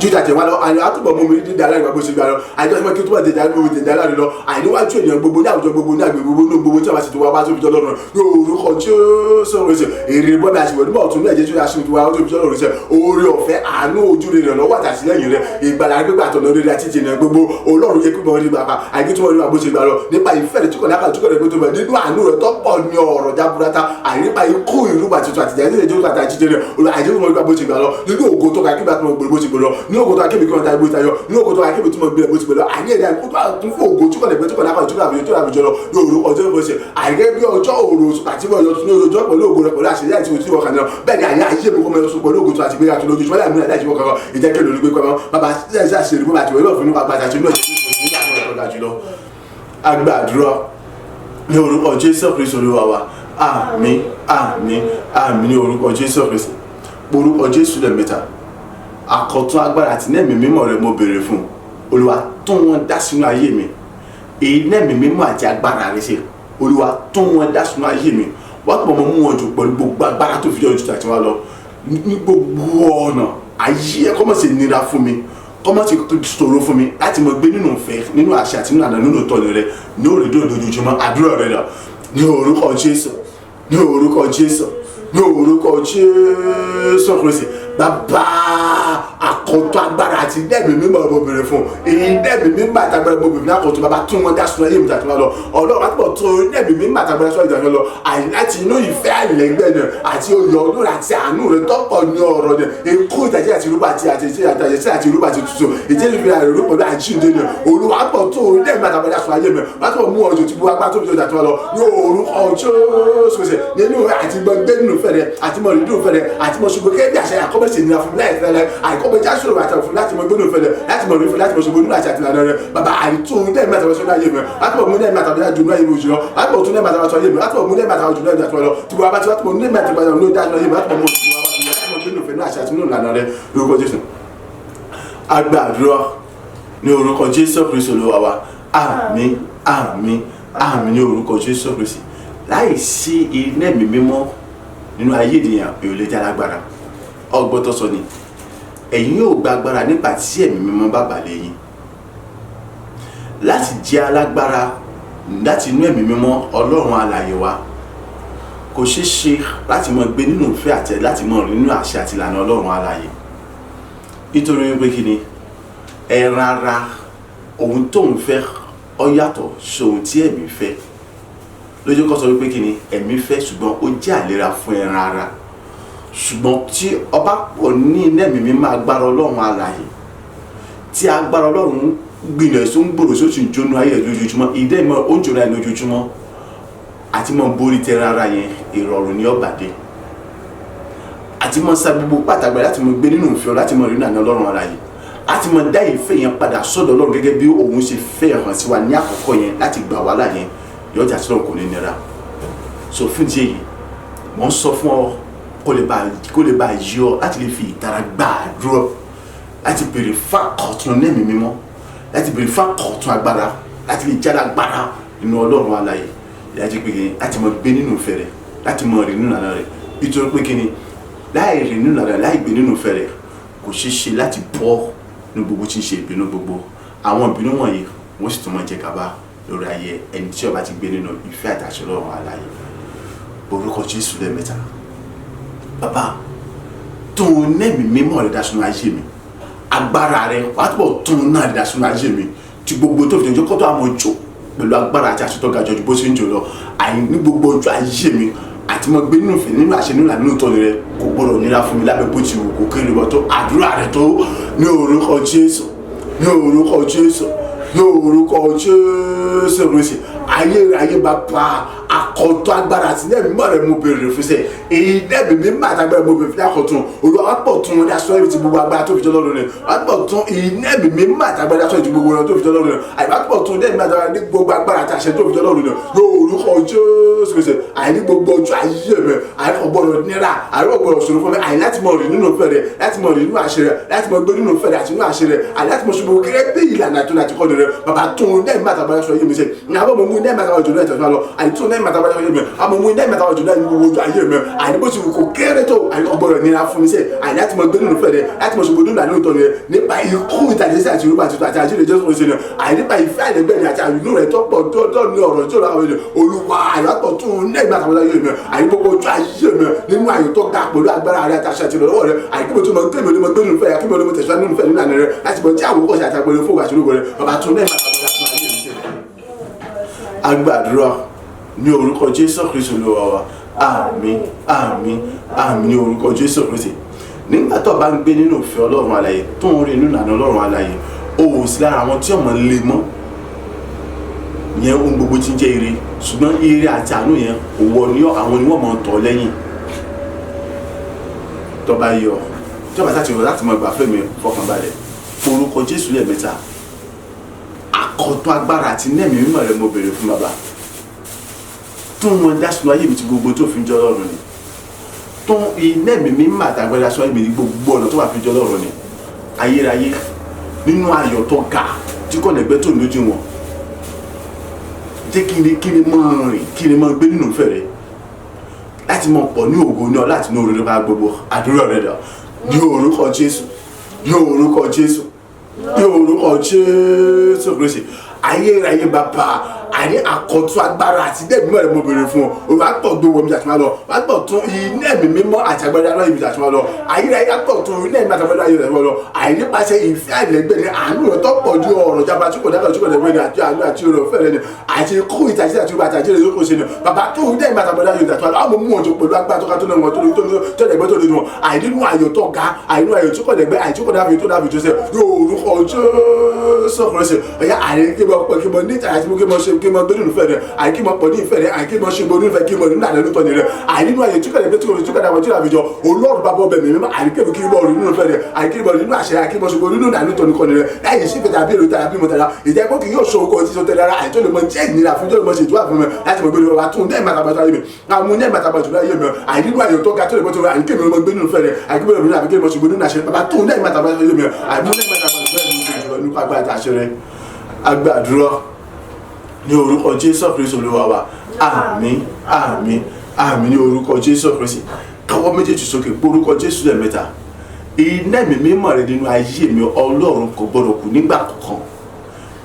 [SPEAKER 1] jíjà jẹ wá lọ àyè àtúbọ̀ mú mi dídí aláìgbà bó ṣe gbà lọ àyè tó kí túbọ̀ dèjà lórí dèjà aláìrí lọ àìníwájú ènìyàn gbogbo ní àwùjọ gbogbo ní àgbè gbogbo ní gbogbo tí a bá ti tó wá bá tó fi jọ lọ́rùn yóò orúkọ Jésù rẹ̀ èrè bọ́mi àti ìwẹ̀nùmọ́ ọ̀tún ní ẹ̀jẹ̀ tó yà sí wa ó tó fi jọ lọ́rùn rẹ̀ oore ọ̀fẹ́ àánú ojú rẹ̀ lọ́wọ́ àtàtìlẹ́yìn rẹ̀ ìgbàlá gbégbà àtọ̀nà rẹ̀ àti ìjìnà gbogbo Ọlọ́run yẹ kí wọ́n rí bàbá àyè tó wọ́n rí bàbá ṣe gbà lọ nípa ìfẹ́ rẹ̀ tí kò náà tó kọ̀ rẹ̀ gbé tó bẹ̀ nínú àánú rẹ̀ tó pọ̀ ní ọ̀rọ̀ jaburata àyípa ikú ìrúbà tuntun àti ìjà ìdíje tó àti ìjìnà àyè tó wọ́n rí bàbá ṣe gbà lọ nínú ògo tó kà kí bá tó gbèrè bó ṣe gbèrè lọ ní ògo tó kà kí mi kí wọ́n ta ibo ìtayọ ní ògo tó kà kí mi tó mọ̀ gbèrè bó ṣe gbèrè lọ àyè ẹ̀dá ikú tó tún fún ògo tí kò lè gbé tí kò náà tó àbíjọ tó àbíjọ lọ ní òru ọjọ́ ìbò ṣe àyè bí ọjọ́ òru àti bí ọjọ́ tún ní ọjọ́ pẹ̀lú ògo rẹ̀ pẹ̀lú àṣeyá àti òtí wọkàn náà bẹ́ẹ̀ ni àyè ayé mi kọ́ mọ́ pẹ̀lú ògo tó àti gbéra tó lójú ṣọlá ìmúlẹ̀ láti wọkàn ìjẹ́kẹ́ lórí gbé pẹ́mọ́ bàbá ṣe àṣírí bó àti wọ́n lọ́ọ̀ fún nípa pàtàkì náà agbàdúrà ní orúkọ Jésù Kristi Olúwa wa àmín àmín àmín ní orúkọ Jésù Kristi orúkọ Jésù lẹ́mẹ́ta àkọ́tún agbára àti nẹ́ẹ̀mí mímọ́ rẹ̀ mo béèrè fún Olúwa tún wọn dá sínú ayé mi èyí nẹ́ẹ̀mí mímọ́ àti agbára rẹ̀ ṣe Olúwa tún wọn dá sínú ayé mi wọ́n pọ̀ mọ́ mú wọn jù pẹ̀lú gbogbo agbára tó fi ọjọ́ àti wọn lọ ní gbogbo ọ̀nà ayé ẹ̀kọ́ mọ̀ sí nira fún mi kọ́mọ́ ti sọ̀rọ̀ fún mi láti mọ̀ gbé nínú ìfẹ́ nínú àṣà àti nínú àdá nínú ìtọ́lẹ̀ rẹ̀ ní òrèdè òdòdójúmọ́ àdúrà rẹ̀ dà ní orúkọ Jésù ní orúkọ Jésù ní orúkọ Jésù Kristi bàbá àkọ́tọ̀ agbára àti dẹ́ẹ̀mí mímọ́ ọmọbìnrin fún èyí dẹ́ẹ̀mí mímọ́ àtàgbára ọmọbìnrin àkọ́tọ̀ bàbá tún wọn dá sunu ayé mi tàbí wọn lọ Ọlọ́run àtúbọ̀ tún dẹ́ẹ̀mí mímọ́ àtàgbára sọ ìdájọ́ lọ láti inú ìfẹ́ àìlẹ́gbẹ́ náà àti oyè ọdún àti àánú rẹ̀ tọ́pọ̀ ní ọ̀rọ̀ náà èkó ìtàjẹ́ àti irúgbà àti irúgbà àti tuntun ìjẹ́ ìfẹ́ àìrò pẹ̀lú àjíǹde náà Olúwa àtúbọ̀ tún dẹ́ẹ̀mí àtàgbára sọ ayé mi látọ̀ mú ọjọ́ tí gbogbo tó fi ọjà tó lọ ní orúkọ Jésù nínú àti gbọ́ngbẹ́ nínú fẹ́rẹ̀ àti mọ̀ nínú fẹ́rẹ̀ àti mọ̀ ṣùgbọ́n kébí àṣẹ àkọ́bẹ̀sẹ̀ nira fún láì fẹ́rẹ̀ àìkọ́bẹ̀ jásùrù àti àfún láti mọ̀ gbónú fẹ́rẹ̀ láti mọ̀ nífẹ̀ẹ́ láti mọ̀ ṣùgbọ́n nínú àti àtìlànà rẹ̀ bàbá àìtún dẹ́ẹ̀mí àtàwọn sọ́dọ̀ ayé mi láti mọ̀ mú dẹ́ẹ̀mí àtàwọn jùlọ ayé mi òjùlọ láti mọ̀ tún dẹ́ẹ̀mí àtàwọn sọ́dọ̀ ayé mi láti mọ̀ mú dẹ́ẹ̀mí àtàwọn jùlọ ayé mi àtàwọn lọ tí wọ́n bá ti láti mọ̀ dẹ́ẹ̀mí àtàwọn jùlọ ayé mi láti mọ̀ gbónú fẹ́rẹ̀ àti àtìlànà ìlànà rẹ̀ lórúkọ Jésù agbàdúrà ní orúkọ Jésù Kristi Olúwa wa àmín àmín àmín ní orúkọ Jésù Kristi láì sí iná ẹ̀mí mímọ́ nínú ayé ènìyàn èyí lè jẹ́ alágbára ọgbọ́n tó sọ ni ẹ̀yin yóò gba agbára nípa tí ẹ̀mí mímọ́ bá bà lé yín láti jẹ́ alágbára láti inú ẹ̀mí mímọ́ Ọlọ́run alààyè wa. Kò ṣeé ṣe láti máa gbé nínú ìfẹ́ àti láti máa rìn nínú àṣẹ àti ìlànà Ọlọ́run alààyè. Nítorí wípé kí ni ẹran ara ohun tó ń fẹ́ ó yàtọ̀ sí ohun tí ẹ̀mí fẹ́. Lójú kọ́ sọ wípé kí ni ẹ̀mí fẹ́ ṣùgbọ́n ó jẹ́ àlera fún ẹran ara. Ṣùgbọ́n tí ọba pọ̀ ní iná ẹ̀mí mímọ́ agbára Ọlọ́run alààyè, tí agbára Ọlọ́run gbìnà tó ń gbòòrò sóòtù ìjónú ayé lójoojúmọ́, ìdẹ́ ìmọ̀ ó ń jóná ẹ̀ lójoojúmọ́ àti mọ̀ borí tẹran ara yẹn ìrọ̀rùn ní ọ̀bàdé. Àti mọ̀ sa gbogbo pàtàkì láti mọ̀ gbé nínú ìfẹ́ láti mọ̀ rí ìlànà Ọlọ́run alààyè. Àti mọ̀ dá ìfẹ́ yẹn padà sọ́dọ̀ Ọlọ́run gẹ́gẹ́ bí òun ṣe fẹ́ hàn sí wa ní àkọ́kọ́ yẹn láti gbà wá láyẹn yọjà sí Ọlọ́run kò ní nira. So fún ìdí èyí mo ń sọ fún ọ kó lè bá yí ọ láti lè fi ìtara gbàdúrà láti béèrè fákọ̀tún ẹ̀mí mímọ́, láti béèrè fákọ̀tún agbára, láti lè jáde agbára nínú Ọlọ́run alààyè. Láti pé kíni láti mọ gbé nínú ìfẹ́ rẹ̀, láti mọ rìn nínú ìlànà rẹ̀. Nítorí pé kíni láì rìn nínú ìlànà rẹ̀, láì gbé nínú ìfẹ́ rẹ̀ kò ṣeé ṣe láti bọ́ ní gbogbo tí ń ṣe ìbínú gbogbo. Àwọn ìbínú wọ̀nyí wọ́n sì tún máa jẹ gàba lórí ayé ẹni tí ó bá ti gbé nínú ìfẹ́ àtàṣẹ Ọlọ́run alààyè. Orúkọ Jésù lẹ́ẹ̀mẹ́ta. Bàbá tún ẹ̀mí mímọ́ rẹ̀ dá sínú ayé mi, agbára rẹ̀ wàá túbọ̀ tún náà dá sínú ayé mi tí gbogbo tó fi jẹ́ kó tó àmọ́ jò pẹ̀lú agbára àti àṣetọ́ ga jọjú bó ṣe ń jò lọ ní gbogbo ọjọ́ ayé mi àti mo gbé nínú ìfẹ́ nínú àṣẹ nínú ìlànà ìtọ́ni rẹ̀ kò gbọ́dọ̀ nira fún mi lábẹ́ bó ti wù kó kéré bọ́ tó àdúrà rẹ̀ tó ní orúkọ Jésù, ní orúkọ Jésù, ní orúkọ Jésù Kristi. Ayé bàbá àkọ́tún agbára àti ẹ̀mí mímọ́ rẹ̀ mo béèrè fún sẹ́ èyí ẹ̀mí mímọ́ àti agbára mo béèrè fún àkọ́tún Olúwa wá pọ̀ tún wọn dáṣọ ẹ̀mí ti gbogbo agbára tó fi jọ lọ́rùn rẹ̀ wá pọ̀ tún ẹ̀mí mímọ́ àti agbára dáṣọ ẹ̀mí ti gbogbo wọn tó fi jọ lọ́rùn rẹ̀ àyíká pọ̀ tún ẹ̀mí àti agbára gbogbo agbára àti àṣẹ tó fi jọ lọ́rùn rẹ̀ lórúkọ Jésù Kristi. Àyí gbogbo ọjọ́ ayé mi àyí ọgbọ́dọ̀ nira àyí ọgbọ́dọ̀ sọ̀rọ̀ fún mi àyí láti mọ̀ rìn nínú ìfẹ́ rẹ̀, láti mọ̀ rìn nínú àṣẹ rẹ̀, láti mọ̀ gbé nínú ìfẹ́ rẹ̀ àti nínú àṣẹ rẹ̀ àyí láti mọ̀ ṣubú gẹ́gẹ́ bí ìlànà tó láti kọ́ rẹ̀. Bàbá tún ẹ̀mí àti agbára sọ yé mi sẹ́ ní àbọ̀ mo mú ẹ̀mí àti agbára jù náà tẹ̀sán lọ àyí tún ẹ̀mí àti agbára sọ yé mi àmọ́ mú ẹ̀mí àti agbára jù náà ní gbogbo ayé mi àyí bó ti wù kó kéré tó àyí ọgbọ́dọ̀ nira fún mi sẹ́ àyí láti mọ̀ gbé nínú ìfẹ́ rẹ̀, láti mọ̀ ṣubú nínú àná ìtọ́ rẹ̀ nípa ikú ìtàjẹsẹ̀ àti ìrúbà tuntun àti àjílẹ̀ Jésù Kristi ni àyí nípa ìfẹ́ àìlẹ́gbẹ̀ẹ́ àti àyùnú rẹ̀ tó pọ̀ tó ní ọ̀rọ̀ tí ó lọ́wọ́ rẹ̀ Olúwa àyàtọ̀ tún ẹ̀mí àti agbára yé mi àyí gbogbo ojú ayé mi nínú àyè tó ga pẹ̀lú agbára rẹ̀ àti àṣẹ àti ìrọ̀lọ́wọ́ rẹ̀ àyí kí mo tún mọ̀ gbé mi ní mo gbé nínú ìfẹ́ rẹ̀ kí mo ní mo tẹ̀síwájú nínú ìfẹ́ nínú àná rẹ̀ láti mọ̀ tí àwòkọ́ ṣe àtàgbẹ̀rẹ̀ fún àṣírí rẹ̀ bàbá tún ẹ̀mí àti agbára fún ayé mi sẹ́yìn. Agbàdúrà ní orúkọ Jésù Kristi Olúwa wa. Àmín àmín àmín ní orúkọ Jésù Kristi. Nígbà tó bá ń gbé nínú ìfẹ́ Ọlọ́run alààyè tó ń rí nínú ìlànà Ọlọ́run alààyè ó sì lára àwọn tí ọmọ lè mọ́ yẹn ohun gbogbo tí ń jẹ́ ire ṣùgbọ́n ire àti àánú yẹn òwò ni àwọn ni wọ́n mọ̀ ń tọ̀ lẹ́yìn tó bá yọ tí ọba láti rọ láti mọ ìgbà fẹ́mi fọkànbalẹ̀ orúkọ Jésù lẹ́ẹ̀mẹ́ta àkọ́tún agbára àti nẹ́ẹ̀mí mímọ́ rẹ̀ mo béèrè fún bàbá tó wọn dá sínú ayé mi ti gbogbo tó fi ń jọ lọ́rùn ni tó nẹ́ẹ̀mí mímọ́ àtàgbẹ́dá sínú ayé mi gbogbo ọ̀nà tó wà fi jọ lọ́rùn ni ayérayé nínú ayọ̀ tó ga tí kò lẹ́gbẹ́ tó lójú wọn jẹ́ kí ni mọ́ rìn kí ni mọ́ gbé nínú ìfẹ́ rẹ̀ láti mọ̀ pọ̀ ní ògo ní ọ láti ní orí bá gbogbo àdúrà rẹ̀ dà ní orúkọ Jésù, ní orúkọ Jésù, ní orúkọ Jésù Kristi. Ayérayé bàbá àní àkọ́tún agbára àti ẹ̀mí mímọ́ rẹ̀ mo béèrè fún ọ Olúwa pọ̀ gbé wọmi àti máa lọ wá pọ̀ tún iná ẹ̀mí mímọ́ àti agbára náà ibi àti máa lọ ayérayé pọ̀ tún iná ẹ̀mí àti agbára ayé rẹ̀ máa lọ àìnípasẹ̀ ìfẹ́ àìlẹ́gbẹ́ ni àánú rẹ̀ tó pọ̀ ju ọ̀rọ̀ jábá tí kò dábàá tí kò dẹ̀gbẹ́ ni àti àánú àti ọ̀rọ̀ fẹ́rẹ̀ ni àti kú ìtàjẹ́ àti ìgbà àtàjẹ́ rẹ̀ yóò kó ṣe ni bàbá tó iná ẹ̀mí àti agbára ayé rẹ̀ àti máa lọ àwọn mú ọjọ́ pẹ̀lú agbára tó ká tó lẹ́wọ̀n tó dẹ̀gbẹ́ tó lè dùn àìnínú ayọ̀ tó ga àìnínú ayọ̀ tí kò dẹ̀gbẹ́ àìtí kò dábì tó dábì tó ṣe lórúkọ Jésù Kristi ọ̀yá àìríkébọ̀ níta àti mo kí mo ṣe kí mo gbé nínú ìfẹ́ rẹ̀ àìkí mo pọ̀ ní ìfẹ́ rẹ̀ àìkí mo ṣe mo ní ìfẹ́ kí mo nínú àlẹ́ lótọ́ ni rẹ̀ àìnínú ayé tí kẹ̀lẹ́ tí kò tí kẹ̀lẹ́ tí kò Ọlọ́run bá bọ́ bẹ̀mí mímọ́ àìkébù kí mo rí nínú ìfẹ́ rẹ̀ àìkí mo nínú àṣẹ àìkí mo ṣe mo nínú àlẹ́ lótọ́ nìkan ni rẹ̀ láyé sí ìfẹ́ tàbí èrò tàbí mo tẹ̀lá ìjẹ́ pé kì yóò ṣe oko tí tó tẹ̀lé ara àìtó lè mọ jẹ́ ìnira fún tó lè mọ ṣe ìtura fún mi láti mọ gbé nínú wa tún dẹ́ẹ̀ màtàbàtà ayé mi àwọn ní màtàbàtà ayé mi àìnínú ayé tó ga tó lè mọ tó rẹ̀ àìkí mo gbé nínú ìfẹ́ rẹ̀ àìkí mo lè mọ àbíkí mo ṣe mo nínú àṣẹ bàbá tún dẹ́ẹ̀ màtàbàtà ayé mi àìmú dẹ́ẹ̀ màtàbàtà ayé mi nípa agbára àṣẹ rẹ̀ agbàdúrà ní orúkọ Jésù Kristi Olúwa wa àmín àmín àmín ní orúkọ Jésù Kristi káwọ́ méjèèjì sókè pé orúkọ Jésù lẹ́ẹ̀mẹ́ta iná ẹ̀mí mímọ́ rẹ̀ nínú ayé mi Ọlọ́run kò gbọ́dọ̀ kù nígbà kankan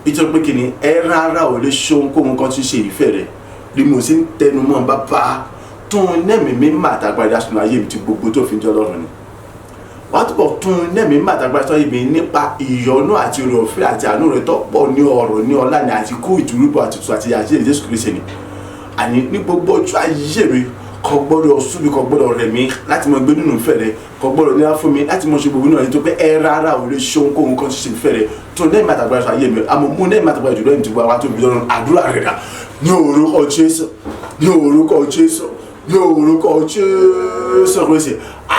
[SPEAKER 1] nítorí pé kí ni ẹ rárá ò lè ṣe ohunkóhun kan tí ń ṣe ìfẹ́ rẹ̀ ni mo sì ń tẹnu mọ́ bàbá tún nẹ́ẹ̀mí mi mà tàgbàdá sínú ayé mi ti gbogbo tó fi jọ lọ́rùn ni wàá túbọ̀ tún nẹ́ẹ̀mí mà tàgbàdá sínú ayé mi nípa ìyọ́nú àti oore ọ̀fẹ́ àti àánú rẹ̀ tó pọ̀ ní ọ̀rọ̀ ní ọlá ni àti kú ìtúrúbọ̀ àti tù àti àyè Jésù Kristi ni àní ní gbogbo ọjọ́ ayé mi kò gbọ́dọ̀ sú mi kò gbọ́dọ̀ rẹ̀ mí láti mọ gbé nínú ìfẹ́ rẹ̀ kò gbọ́dọ̀ nílá fún mi láti mọ ṣe gbogbo náà nítorí pé ẹ rárá ò lè ṣe ohunkóhun kan ṣe ìfẹ́ rẹ̀ tó nẹ́ẹ̀mí mà tàgbàdá sínú ayé mi àmọ́ mú nẹ́ẹ̀mí mà tàgbàdá jùlọ ìdìbò àwọn tó fi lọ́rùn àdúrà rẹ̀ dà ní orúkọ Jésù ní orúkọ Jésù ní orúkọ Jésù Kristi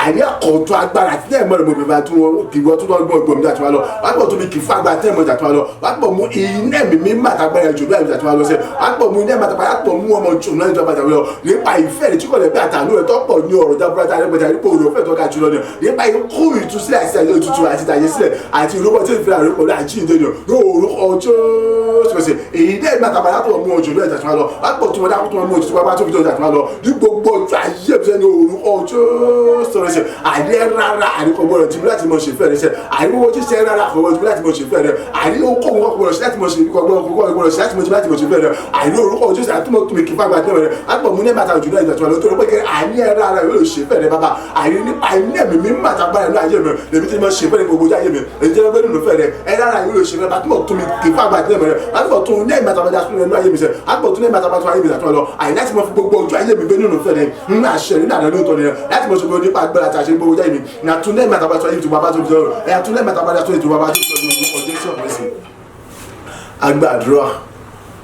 [SPEAKER 1] àní àkọ́tún agbára tí ẹ̀mọ́ rẹ̀ mo bẹ̀rẹ̀ tí wọ́n kì í wọ́n tún lọ́ọ́ gbọ́ ìgbòmí àti wọn lọ wọ́n pọ̀ tó mi kì í fagbá tí ẹ̀mọ́ ìjàtúwà lọ wọ́n pọ̀ mú iná ẹ̀mí mi má tagbára jù lọ́ọ́ ìjàtúwà lọ sẹ́ wọ́n pọ̀ mú iná ẹ̀mí àtàgbára pọ̀ mú ọmọ jù lọ́ọ́ ìjọba ìjàtúwà lọ nípa ìfẹ́ rẹ̀ tí kò lè bí àtàánú rẹ̀ tó pọ̀ ní ọ̀rọ̀ jábúrátà rẹpẹtẹ nípa òrò òfẹ́ tó ga jùlọ ni nípa ikú ìtúsílẹ̀ àti àyè òtútù àti ìtàyè sílẹ̀ àti ìrúbọ tí ìfẹ́ rẹ̀ pọ̀ láti ìdè ni lórúkọ Jésù Kristi èyí dẹ́ ìgbà tàbí àtọ̀ mú ọjọ́ lọ́ọ́ ìjàtúwà lọ wọ́n pọ̀ tí wọ́n dákú tí wọ́n mú òtútù pápá tó fi jọ ìjàtúwà lọ ní gbogbo ọjọ́ ayé ìfẹ́ ní orúkọ Jésù Kristi àdé rárá àríkọ̀ gbọ́dọ̀ tí mo láti mọ̀ ṣe fẹ́ rẹ̀ ṣe àríwọ̀ tí ṣe rárá àkọ́gbọ́dọ̀ tí mo láti mọ̀ ṣe fẹ́ rẹ̀ àríwọ̀ kọ́ wọn gbọ́dọ̀ ṣe láti mọ̀ ṣe gbọ́dọ̀ ṣe láti mọ̀ ṣe fẹ́ rẹ̀ àríwọ̀ orúkọ ojú ṣe àtúmọ̀ tó mi kí fagbá tẹ́ rẹ̀ àgbọ̀ mú ní bàtà òjò náà ìjọba lọ́tọ́ pé àní ẹ̀rọ ara yóò ṣe fẹ́ rẹ̀ bàbá àrí nípa iná mi mi mà tàgbára inú ayé mi lèmi tí mo ṣe fẹ́ rẹ̀ gbogbo ayé mi èyí jẹ́ bẹ́ẹ̀ nínú fẹ́ rẹ̀ ẹ̀rọ ara yóò ṣe fẹ́ rẹ̀ àtúmọ̀ tó mi kí fagbá tẹ́ rẹ̀ àtúmọ̀ tó ní ẹ̀mí àtàbàdà sínú ẹnu ayé mi sẹ́ àtúmọ̀ tó ní ẹ̀mí àtàbàdà ayé mi sàtúmọ̀ lọ àyè láti mọ̀ fún gbogbo ojú ayé mi bẹ́ẹ̀ nínú fẹ́ rẹ̀ ń àṣẹ nínú àná lóòótọ́ ni láti mọ̀ ṣe gbogbo nípa agbára àti àṣẹ gbogbo ayé mi nà tún ní ẹ̀mí àtàbàdà ayé mi tó bàbá tó fi lọ́rọ̀ ẹ̀ àtúnlẹ̀ mẹ́tabàdà tó ìtura bá tó sọ ní orúkọ Jésù Kristi agbàdúrà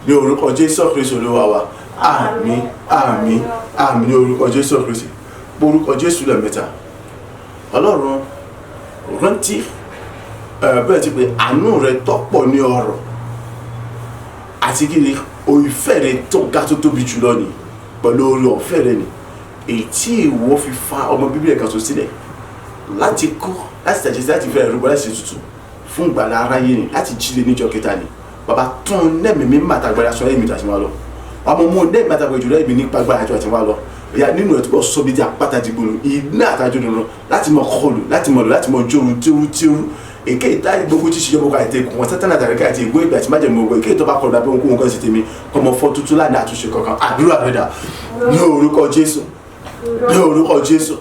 [SPEAKER 1] ní orúkọ Jésù Kristi Olúwa wa àmín àmín àmín ní orúkọ Jésù Kristi orúkọ Jésù lẹ́ẹ̀mẹ́ta Ọlọ́run rántí bẹ́ẹ̀ ti pé àánú rẹ tọ́pọ̀ ní ọrọ̀ àti kí ni ìfẹ́ rẹ tó ga tó tóbi jùlọ ni pẹ̀lú oore ọ̀fẹ́ rẹ ni èyí tí ìwọ fi fa ọmọ bíbí ẹ̀ka tó sílẹ̀ láti kú láti tẹ̀sí láti fẹ́ ẹ̀rú bọ́lá sí tutù fún ìgbàlá aráyé ni láti jíde níjọ́ kẹta ni bàbá tún nẹ́ẹ̀mí mi má tagbára sọ ẹ̀mí àti wá lọ ọmọ mú nẹ́ẹ̀mí àtàgbà ìjọba ẹ̀mí nípa agbára àti wá lọ ìyá nínú ẹ̀ tó bọ̀ sọ bí di àpáta dìgbòrò iná àtàjọ dùnú láti mọ kọlù láti mọ lò láti mọ jóru tíru èké ìta gbogbo tí ṣiṣẹ́ gbogbo àti ẹkùn wọn sátánà àtàrí àti ìgbó ìgbà àti májèmọ̀ gbogbo èké ìtọ́ bá kọlù dábẹ́ ohun kan sí tèmi kọmọ fọ́ tuntun láàrin àtúnṣe kankan àdúrà rẹ̀ dà ní orúkọ Jésù ní orúkọ Jésù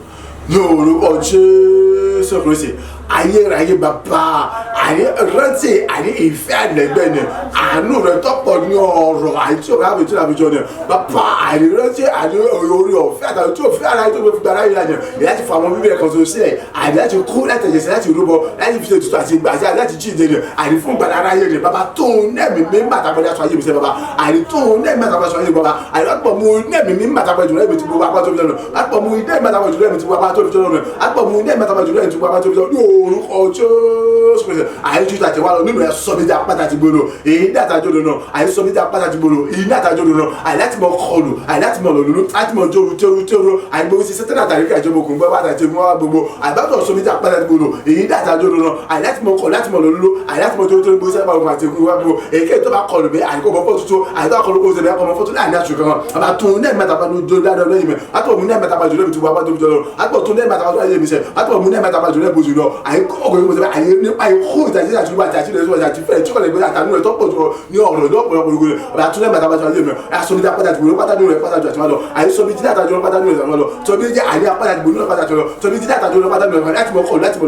[SPEAKER 1] ní orúkọ Jésù Kristi ayérayé bàbá àní rántí àní ìfẹ́ ànẹ́gbẹ́ ni àánú rẹ̀ tọ́pọ̀ ní ọ̀rọ̀ àti ọ̀rọ̀ àbí tí àbíjọ ni bàbá àní rántí àní orí ọ̀fẹ́ àtàwọn tí òfin ara tó fi gbàrà yìí lànà láti fa àwọn bíbélì kan tó sílẹ̀ àní láti kú láti ẹ̀jẹ̀ sí láti rúbọ láti fi ṣe tuntun àti ìgbà àti láti jí ìdè ni àní fún gbàrà ara yẹn ni bàbá tóun nẹ́ẹ̀mí mi màtàgbẹ́dá sọ ayé mi sẹ́ bàbá àní tóun nẹ́ẹ̀mí màtàgbẹ́dá sọ ayé mi bàbá àní lápò mú nẹ́ẹ̀mí mi màtàgbẹ́dá jùlọ ẹ̀mí ti gbogbo apá tó fi jọ lápò mú nẹ́ẹ̀mí màtàgbẹ́dá jùlọ ẹ̀mí ti gbogbo apá tó fi jọ lápò mú nẹ́ẹ̀mí màtàgbẹ́dá jùlọ ẹ̀mí ti gbogbo apá tó fi jọ orúkọ Jésù Kristi àyíjú tàtí wà lọ nínú ẹ sọmídìí apáta ti gbòòrò èyí ní àtàjọ lónà àyí sọmídìí apáta ti gbòòrò èyí ní àtàjọ lónà àyí láti mọ kọlù àyí láti mọ lòlú láti mọ jóru tẹ́rú àyí gbogbo sí sẹ́tẹ́nà àtàrí kájọ mọ kùn gbọ́dọ̀ àti ẹgbẹ́ wa gbogbo àyíbátọ̀ sọmídìí apáta ti gbòòrò èyí ní àtàjọ lónà àyí láti mọ kọlù láti mọ lòlú àyí láti mọ jóru gbogbo sẹ́tẹ́nà àti ẹgbẹ́ wa gbogbo èyí tó bá kọlù bẹ́ẹ̀ àyíkó bọ́ fọ́tò tó àyíkó kọlù kó sẹ́tẹ́nà àkọ́mọ fọ́tò láàrin àṣù kan àbá tún ní ẹ̀mẹ́ta bá dúró dáadáa lẹ́yìn mẹ́ àtọ̀ mú ní ẹ̀mẹ́ta bá jùlọ mi ti wá bá tóbi jọ lọ àtọ̀ tún ní ẹ̀mẹ́ta bá jùlọ ayé mi sẹ́ àtọ̀ mú ní ẹ̀mẹ́ta bá jùlọ bójú lọ àyíkó ọkọ̀ àyè nípa ikú ìtàjì àti ìlú àti àṣírí ẹ̀sùn àti ìfẹ́ ìtúkọ̀lẹ̀ ìgbésẹ̀ àtàánú rẹ̀ tọ́pọ̀ jùlọ ní ọ̀rọ̀ ní ọ̀pọ̀lọpọ̀ ìgbò rẹ̀ ọ̀rọ̀ àtúnlẹ̀ mẹ́ta ayé mi àsọ̀bíjà pàtàkì gbòòrò pátánù rẹ̀ pátánù àti wàlọ́ àyè sọ̀bíjì àtàjọ́ pátánù rẹ̀ lọ sọ̀bíjì àyè pàtàkì gbòòrò pátánù rẹ̀ sọ̀bíjì àtàjọ́ pátánù rẹ̀ láti mọ̀ kọ̀ láti mọ̀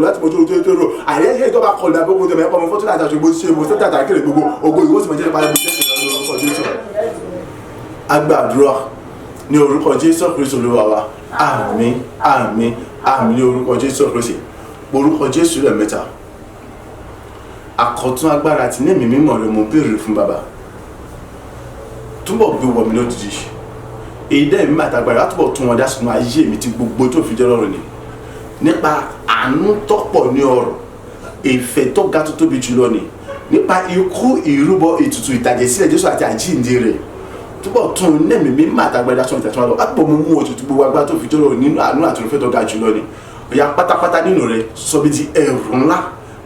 [SPEAKER 1] tó rò àyè yẹ́ tó bá kọ̀ lábẹ́ gbogbo tẹ̀mẹ̀ ọmọ fọ́tún àtàjọ́ gbogbo ṣe mo sẹ́tà àtàkìrì gbogbo ògbó ìwọ́n sì mọ̀ jẹ́ padà agbàdúrà ní orúkọ Jésù Kristi Olúwa wa àmín àmín àmín ní orúkọ Jésù Kristi orúkọ Jésù lẹ́ẹ̀mẹ́ta àkọ̀tún agbára àti ní ẹ̀mí mímọ́ rẹ̀ mo béèrè fún bàbá túbọ̀ gbé wọ̀ mí lójijì èyí dẹ́ mi àtàgbàrà túbọ̀ tún wọn dá sínú ayé mi tí gbogbo tó fi jẹ́ lọ́rùn ni nípa àánú tọ́pọ̀ ní ọ̀rọ̀ ìfẹ́ tó ga tó tóbi jùlọ ni nípa ikú ìrúbọ ètùtù ìtàjẹ̀sílẹ̀ Jésù àti àjíǹde rẹ̀ túbọ̀ tún nẹ́ẹ̀mí mímọ́ àtàgbàrà sọ̀rọ̀ ìtàtúmọ̀ lọ àpò mo mú òtútù gbogbo agbára tó fi jẹ́ lọ́rùn nínú àánú àtòlùfẹ́ tó ga jùlọ ni ọ̀yà pátápátá nínú rẹ̀ sọ bí di ẹ̀rù ńlá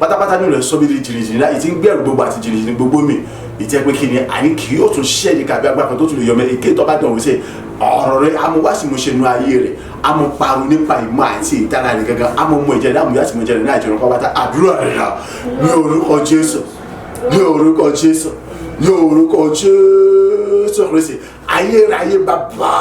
[SPEAKER 1] pátápátá nínú rẹ̀ sọ bí di jìnnìjìnnì láì tí ń gbẹ̀rù gbogbo àti jìnnìjìnnì gbogbo mi ìjẹ́ pé kí ni àní kì yóò tún ṣẹ́ ní kàbí agbára kan tó tún lè yọmọ èké tó bá dàn wọ́n sẹ́ ọ̀rọ̀ rẹ̀ amúwásí mo ṣe nu ayé rẹ̀ amúparun nípa ìmọ̀ àti ìtara rẹ̀ gangan amúmọ̀ ìjẹ́ dáàmú yá sí mo jẹ́ rẹ̀ náà ìjọba pátá àdúrà rẹ̀ rà ní orúkọ Jésù ní orúkọ Jésù, ní orúkọ Jésù Kristi. Ayérayé bàbá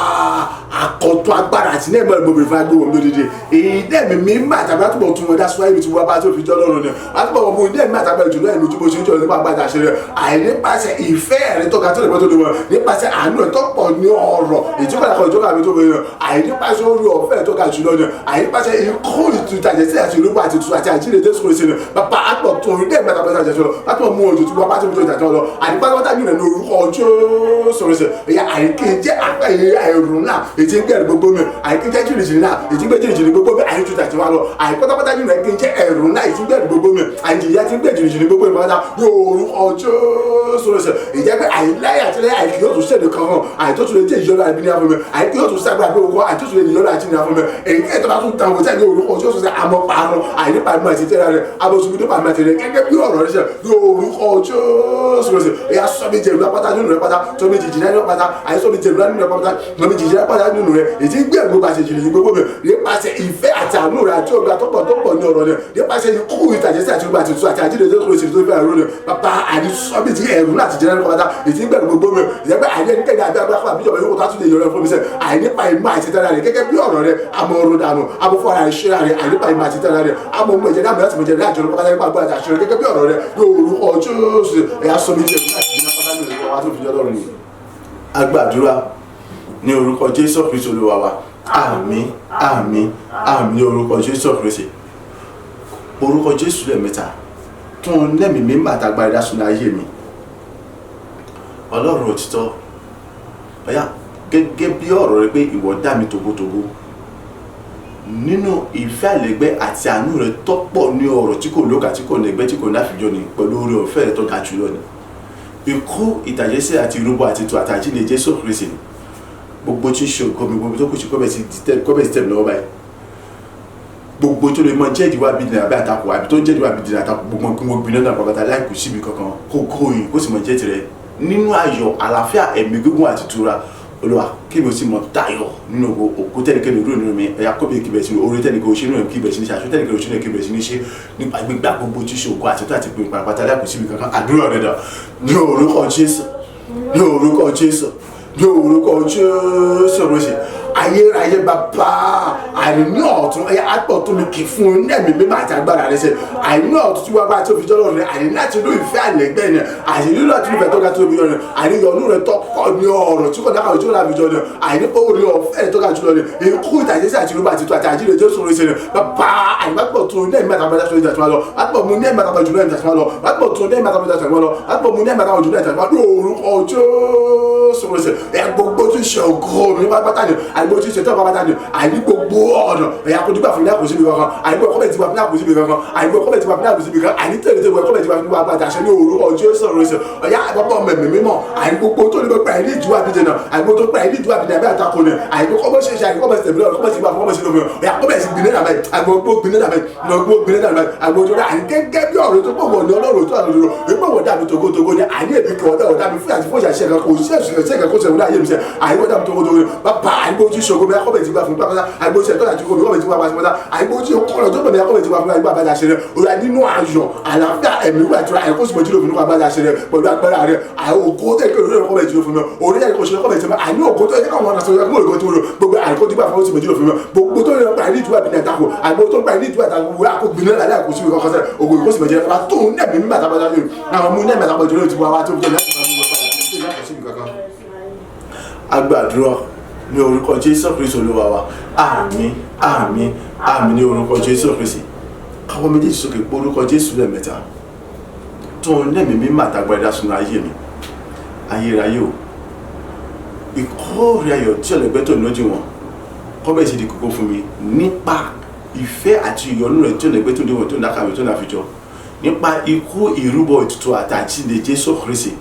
[SPEAKER 1] àkọ́tún agbára àti ní ẹ̀mọ́ ìgbòmìnir fún agbóhùn lódìdí èyí dẹ́mi mi ń bàtà bá túbọ̀ tún wọn dá sọ́wọ́ ibi tí wọ́n bá tó fi jọ́ lọ́rùn ni wọ́n túbọ̀ wọn mú ní ẹ̀mí àtàgbà ìjùlọ ẹ̀mí tí mo ṣe ń jọ nípa àgbàdà ṣe rẹ̀ àìnípasẹ̀ ìfẹ́ rẹ̀ tó ga tó lè gbọ́ tó lè wọ̀ nípasẹ̀ àánú rẹ̀ tó pọ̀ ní ọ̀rọ̀ ìjọba ìjọba mi tó bẹ̀rẹ̀ àìnípasẹ̀ orí ọ̀fẹ́ tó ga jùlọ ni àìnípasẹ̀ ikú ìtàjẹsí àti ìlú àti ìtù àti àjílẹ̀ Jésù Kristi ni bàbá àpọ̀ tó orí dẹ́mi àtàgbà ìjọba àtọ̀ mú ojú tí wọ́n bá tó fi jọ ìtàjọ lọ àìnípasẹ̀ wọ́n tàbí ìrìn orúkọ Jésù Kristi ẹ̀yà àìkè jẹ́ àpá ẹ̀rù náà ètí ń gbẹ̀rù gbogbo mi àìkè jẹ́ jìnnìjìnnì náà ètí ń gbẹ̀ jìnnìjìnnì gbogbo mi àìtú tàti wá lọ àìpátápátá nínú ẹ̀kẹ́ jẹ́ ẹ̀rù náà ètí ń gbẹ̀rù gbogbo mi àìjìyà ti ń gbẹ̀ jìnnìjìnnì gbogbo mi pátá ní orúkọ Jésù Kristi ìjẹ́ pé àìláyà àti lẹ́yà àìkè yóò tún ṣèlè kan hàn àìtó tún lè jẹ́ ìyọ́nà àbí ní afọ́ mi àìkè yóò tún sábà pé owó àìtó tún lè ìyọ́nà àti ní afọ́ mi èyí kẹ́ tó bá tún tàn wọ́n ní orúkọ Jésù Kristi àmọ́ parun àìnípa ìmọ̀ àti tẹ́lẹ̀ rẹ̀ abọ́sùnmí tó pàmì àti rẹ̀ gẹ́gẹ́ bí ọ̀rọ̀ rẹ̀ ṣe ní orúkọ Jésù Kristi ẹ̀yà sọ́mi jẹ̀rù pátá nínú rẹ̀ pátá sọ́mi jìjìnà nínú pátá àìsọ́mi jẹ̀rù nínú rẹ̀ pátá sọ́mi jìjìnà pátá nínú rẹ̀ èyí ń gbé gbogbo àṣejìrì gbogbo mi nípasẹ̀ ìfẹ́ àti àánú rẹ̀ àti ògbà tó pọ̀ ní ọ̀rọ̀ rẹ̀ nípasẹ̀ ikú ìtàjẹsí àti ògbà àti ìtú àti àjílẹ̀ tó kúrò sí tó fẹ́ àrùn rẹ̀ bàbá àdìsọ́bì tí ẹ̀rù láti jẹ́ nínú pátá èyí ń gbẹ̀rù gbogbo mi ìyẹ́pẹ́ àyẹ̀nikẹ́ni àbí agbáfà àbíjọba yóò tó tún lè yọrọ fún mi sẹ́ àìnípa ìmọ̀ àti tẹ́lá rẹ̀ gẹ́gẹ́ bí ọ̀rọ̀ rẹ̀ àmọ́ ọ̀run dànù àbúfọ́ ara ìṣẹ́ra rẹ̀ àìnípa ìmọ̀ àti tẹ́lá rẹ̀ àmọ́ ọmọ ìjẹ́dá mìíràn tí mo jẹ́ ní àjọyọ̀ pátá nípa agbára àti àṣẹ gẹ́gẹ́ bí ọ̀rọ̀ rẹ̀ lórúkọ Jésù ẹ̀yà sọmi jẹ́ láti jìnnà pátá ní ìrẹ̀wá tó fi jọ́ lọ́rùn yìí. Agbàdúrà ní orúkọ Jésù Kristi Olúwa wa àmín àmín àmín ní orúkọ Jésù Kristi. Orúkọ Jésù lẹ́ẹ̀mẹ́ta tún lẹ́mí mi ń bàtà agbára ìdásùn ayé mi. Ọlọ́run òtítọ́ ọ̀yá gẹ́gẹ́ bí ọ̀rọ̀ rẹ pé ìwọ dá mi tògótògó nínú ìfẹ́ àlẹ́gbẹ́ àti àánú rẹ tọ́pọ̀ ní ọ̀rọ̀ tí kò lóka tí kò lẹ́gbẹ́ tí kò láfijọ́ ni pẹ̀lú oore ọ̀fẹ́ rẹ tó ga jùlọ ni ikú ìtàjẹsí àti ìrúbọ àti ìtù àtàjílẹ̀ Jésù Kristi ni gbogbo tí ń ṣe nǹkan mi gbogbo tó kù sí kọ́bẹ̀ sí tẹ̀mí lọ́wọ́ báyìí gbogbo tó lè mọ jẹ́ ìdíwà bíi dìnnà àbí àtakò àbí tó ń jẹ́ ìdíwà bíi dìnnà àtakò gbogbo kí wọ́n gbiná náà pàpàtà láìkú síbi kankan kó kó yìí kó sì mọ jẹ́ tirẹ̀ nínú ayọ̀ àlàáfíà ẹ̀mí gígùn àti ìtura Olúwa kí mo sì mọ tayọ̀ nínú òkú tẹ́nikẹ́ni dúró nínú mi ẹ̀yà kọ́bẹ̀ kíbẹ̀ sí orí tẹ́nikẹ́ oṣù nínú kíbẹ̀ sí ní ṣe àṣọ tẹ́nikẹ́ oṣù nínú kíbẹ̀ sí ní ṣe nípa gbígbà gbogbo tí ṣe òkú àti tó àti pé pàpàtà láìkú síbi kankan àdúrà rẹ̀ dà ní orúkọ Jésù ní orúkọ Jésù ní orúkọ Jésù rẹ̀ ayérayé bàbá àìní ọ̀tún ẹ̀yà àpọ̀ tó mi kì í fún ẹ̀mí mímọ́ àti agbára rẹ̀ ṣe àìní ọ̀tún tí wọ́n bá tó fi jọ́lọ́ rẹ̀ àìní láti inú ìfẹ́ àlẹ́gbẹ́ ni àìní láti inú ìfẹ́ tó ga tó fi jọ rẹ̀ àìní yọ̀nù rẹ̀ tó pọ̀ ní ọ̀rọ̀ tí kò dákà ojú ọ̀la fi jọ rẹ̀ àìní orí ọ̀fẹ́ tó ga jùlọ rẹ̀ ikú ìtàjẹsí àti irúgbà àti àti àjílẹ̀ Jésù rẹ̀ ṣe rẹ̀ bàbá àìmápọ̀ tó ní ẹ̀mí àtàwọn ẹ̀dá ìjà tó lọ àpọ̀ mu ní ẹ̀mí àtàwọn jùlọ ìjà tó lọ àpọ̀ tó ní ẹ̀mí àtàwọn ìjà tó lọ àpọ̀ mu ní ẹ̀mí àtàwọn jùlọ ìjà tó lọ lórúkọ Jésù rẹ̀ ṣe ẹ̀ gbogbo tí ṣe ògo mi pátá ni àìgbó tí ṣe tó pátá ni àìní gbogbo ọ̀nà ẹ̀yà kó dúpẹ́ fún ní àkóso ibi kankan àìgbó ẹ̀kọ́ bẹ̀rẹ̀ ti wà fún ní àkóso ibi kankan àìgbó ẹ̀kọ́ bẹ̀rẹ̀ ti wà fún ní àkóso ibi kankan àìní tẹ̀lé tẹ̀lé ẹ̀kọ́ bẹ̀rẹ̀ ti wà fún ní wàá bàjẹ́ àṣẹ ní orúkọ Jésù rẹ̀ ọ̀yà àgbọ̀pọ̀ mẹ̀mí mímọ́ àìní gbogbo tó ní bẹ́ pẹ̀lú ìdíwà bíjẹ náà àìgbó tó pẹ̀lú ìdíwà bíjẹ àbí àtakò ni àìgbó kọ́ bó ṣe ṣe àìgbó bẹ̀rẹ̀ tẹ̀lé ọ̀kọ́ bẹ̀rẹ̀ ti wà fún ọmọ sí lómi ọ̀yà kọ́ bẹ̀rẹ̀ sí gbìnẹ́ dàbẹ̀ àìgbó gbìnẹ́ dàbẹ̀ àìgbó gbìnẹ́ dàbẹ̀ àìgbó tó rà àìní gẹ́gẹ́ bí ọ̀rọ̀ tó pọ̀ wọ̀ ní Ọlọ́run tó àlọ́ ìgbọ̀ wọ̀ dàbí togotogo ni àìní èbí kí wọ́n dàbí fún àti fún ìṣàṣẹ kan kò sí ẹ̀ṣẹ̀ kan kó sẹ̀wọ́n láyé mi sẹ́ àìgbó dàbí togotogo ni bàbá àìgbó tí ṣògo mi akọ́bẹ̀ ti gbà fún pápá àìgbó tí ẹ̀tọ́ àti kòmí kọ́bẹ̀ ti wà pàṣẹ mọ́ta àìgbó tí kọ́lọ̀ tó bẹ̀rẹ̀ akọ́bẹ̀ ti wà fún àìgbó àbájá ṣe rẹ̀ òyà nínú ayọ̀ àlàáfíà ẹ̀mí wà tura ẹ̀kọ́ sì mọ̀júlò fún àbájá ṣe rẹ̀ pẹ̀lú agbára rẹ̀ òkú tẹ̀kẹ́ òrùlé kọ́bẹ̀ ti fún mi òrùlé kò ṣe kọ́bẹ̀ ti fún mi àní òkú tó yẹ káwọn ọ̀nà sọ̀rọ̀ ẹ̀kọ́ òrùkọ́ tó rò gbogbo àìkó tí bá fún sì mọ̀júlò fún mi gbogbo tó yẹ pa ìdíjú àbí nàìjíríà àgbo tó pa ìdíjú àtàkù wúrà kó gbiná lálẹ́ àkóso ìkọ́ kọ́sẹ̀ ògùn ìkó sì mọ̀júlò fún mi tó ń nẹ̀mí mímọ́ àtàbájá yìí àwọn mú nẹ̀mí àtàbájá yìí ti wá wá tó fi jẹ́ agbàdúrà ní orúkọ Jésù Kristi Olúwa wa àmín àmín àmín ní orúkọ Jésù Kristi káwọn méjèèjì sókè pé orúkọ Jésù lẹ́ẹ̀mẹ́ta tó ń lẹ́mìí mímọ́ àtàgbà ẹ̀dá sunu ayé mi ayérayé o ìkórè ayọ̀ tí ọ̀lẹ́gbẹ́ tó lójú wọn kọ́ bẹ́ẹ̀ sì di kókó fún mi nípa ìfẹ́ àti ìyọ́nú rẹ̀ tí ọ̀lẹ́gbẹ́ tó léwọ̀n tó ń dákàwé tó ń àfijọ́ nípa ikú ìrúbọ ètùtù àtàjíǹde Jésù Kristi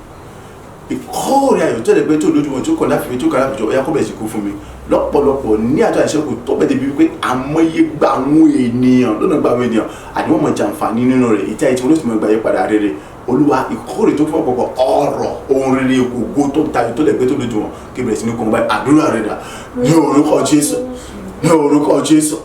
[SPEAKER 1] ìkórè ayọ̀ tí ọ̀lẹ́gbẹ́ tó lójú wọn tó kọ̀ láfijọ́ tó kọ̀ láfijọ́ ọ̀yá kọ́ bẹ́ẹ̀ sì kó fún mi lọ́pọ̀lọpọ̀ ní àjọ àìṣẹ́kù tó bẹ́ẹ̀ débi wípé àmọye gba àwọn ènìyàn lọ́nà gba àwọn ènìyàn àdéhùn mọ̀ jàǹfààní nínú rẹ̀ ìtẹ́ àìtí olóṣèlú mọ̀ gbàyẹ padà rere Olúwa ìkórè tó fún ọ̀pọ̀pọ̀ ọ̀rọ̀ ohun rere ògo tó tayọ tó lẹ́gbẹ́ tó lójú wọn kí bẹ̀rẹ̀ sí ní kò ń bá àdúrà rẹ̀ dà ní orúkọ Jésù ní orúkọ Jésù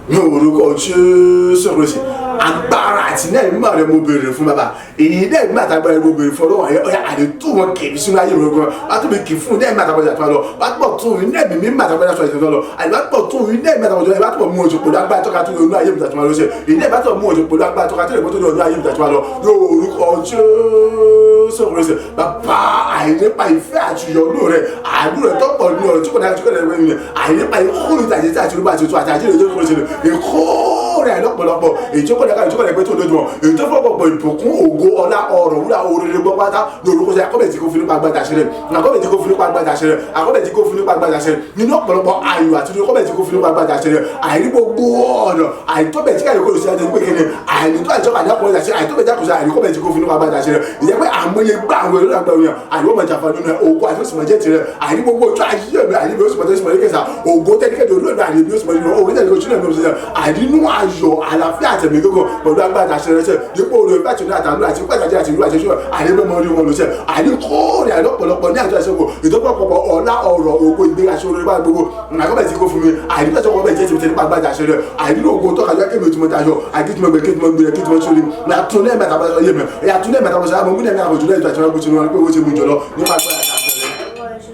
[SPEAKER 1] ní orúkọ Jésù Kristi agbára àti náà mímọ́ rẹ mo béèrè fún bàbá èyí náà mímọ́ àtàgbára mo béèrè fún ọlọ́wọ́ ọ̀yà àdètú wọn kèmí sínú ayé mi gan wàá tó mi kì í fún náà mímọ́ àtàgbára àtúwà lọ wàá tó bọ̀ tún náà mímọ́ àtàgbára àtúwà ìṣẹ̀lẹ̀ lọ àdìbà tó bọ̀ tún náà mímọ́ àtàgbára àtúwà tó bọ̀ mú ojú pẹ̀lú agbára tọ́ka tó lónú ayé mi tàtúwà lọ sí èyí náà bá tó mú ojú pẹ̀lú agbára tọ́ka tó lónú ayé mi tàtúwà lọ lórúkọ Jésù Kristi bàbá àìnípa ìfẹ́ àti ìyọ̀nù rẹ àdúrà tó pọ̀ ní ọ̀rọ̀ tí kò dáa tí kò dáa rẹ àìnípa ìkórè ìtàjẹ́ tí àti olúbà àti ètò àti àjẹ́ ìjọba ìṣẹ̀lẹ̀ ìkórè àìlọ́pọ̀lọpọ̀ èyí tó kọ̀dá tó kọ̀dá pé tó lójú wọn èyí tó fọ́pọ̀ ìbùkún ògo ọlá ọrọ̀ wúrà oríire gbọ́ pátá lórúkọ sí akọ́bẹ̀ tí kò fi nípa agbára ṣẹlẹ̀ akọ́bẹ̀ tí kò fi nípa agbára ṣẹlẹ̀ akọ́bẹ̀ tí kò fi nípa agbára ṣẹlẹ̀ nínú ọ̀pọ̀lọpọ̀ ayọ̀ àti akọ́bẹ̀ tí kò fi nípa agbára ṣẹlẹ̀ àìrí gbogbo ọ̀nà àìtọ́bẹ̀ tí káyọ̀ kò sí àti pé kéde àìrítọ́ àìjọba àjọpọ̀ ṣẹlẹ̀ àìtọ́bẹ̀ tí kò sí àìríkọ́bẹ̀ tí kò fi nípa agbára ṣẹlẹ̀ ìjẹ́ pé àmọye gbà àwọn èrò àgbà òyìn àìwọ́ mọ̀ jàfà nínú ogun àti òsì mọ̀jẹ́ tirẹ̀ àìrí gbogbo ojú ayé mi àìrí bí ó sì mọ̀jẹ́ sí mọ̀jẹ́ kẹsà ogun tẹ́lifíkẹ́dì olóògbé àìrí bí ó sì mọ̀jẹ́ ogun tẹ́lifíkẹ́dì olóògbé àìrí bí ó sì mọ̀jẹ́ àìrínú ayọ̀ àlàáfíà àtẹ̀mí gbogbo pẹ̀lú agbára àṣẹrẹsẹ̀ dípò orí ọ̀fẹ́ àti àtàlù àti pàtàkì àti ìlú àṣẹṣọ́ àìrẹ́gbẹ́mọ orí wọn lọ́sẹ̀ àìríkóòrè àìlọ́pọ̀lọpọ̀ ní àjọ àṣẹkọ̀ ìtọ́pọ̀pọ̀ ọ̀la ọ̀rọ̀ ògo ìgbéraṣẹ́ orí bá gbogbo àkọ́bẹ̀ tí kò fún mi àìrípẹ́sọ̀ ọkọ̀ bẹ̀ jẹ́ ti tẹ̀lé agbára àṣẹrẹ àìrílò ògo tọ́kàjọ́ kémi tí mo tayọ àkíntìmọ̀ gbẹ kéntìmọ̀ gbẹ kéntìmọ̀ sórí àtúnlẹ̀ mẹ́tabàṣọ yé mi àtúnlẹ̀ mẹ́tabàṣọ àmọ́ múlẹ̀ mẹ́tabàṣọ jùlọ ìjọ àti wọn bó ti wọn pé ó ti mú jọlọ nípa agbára àṣẹrẹ.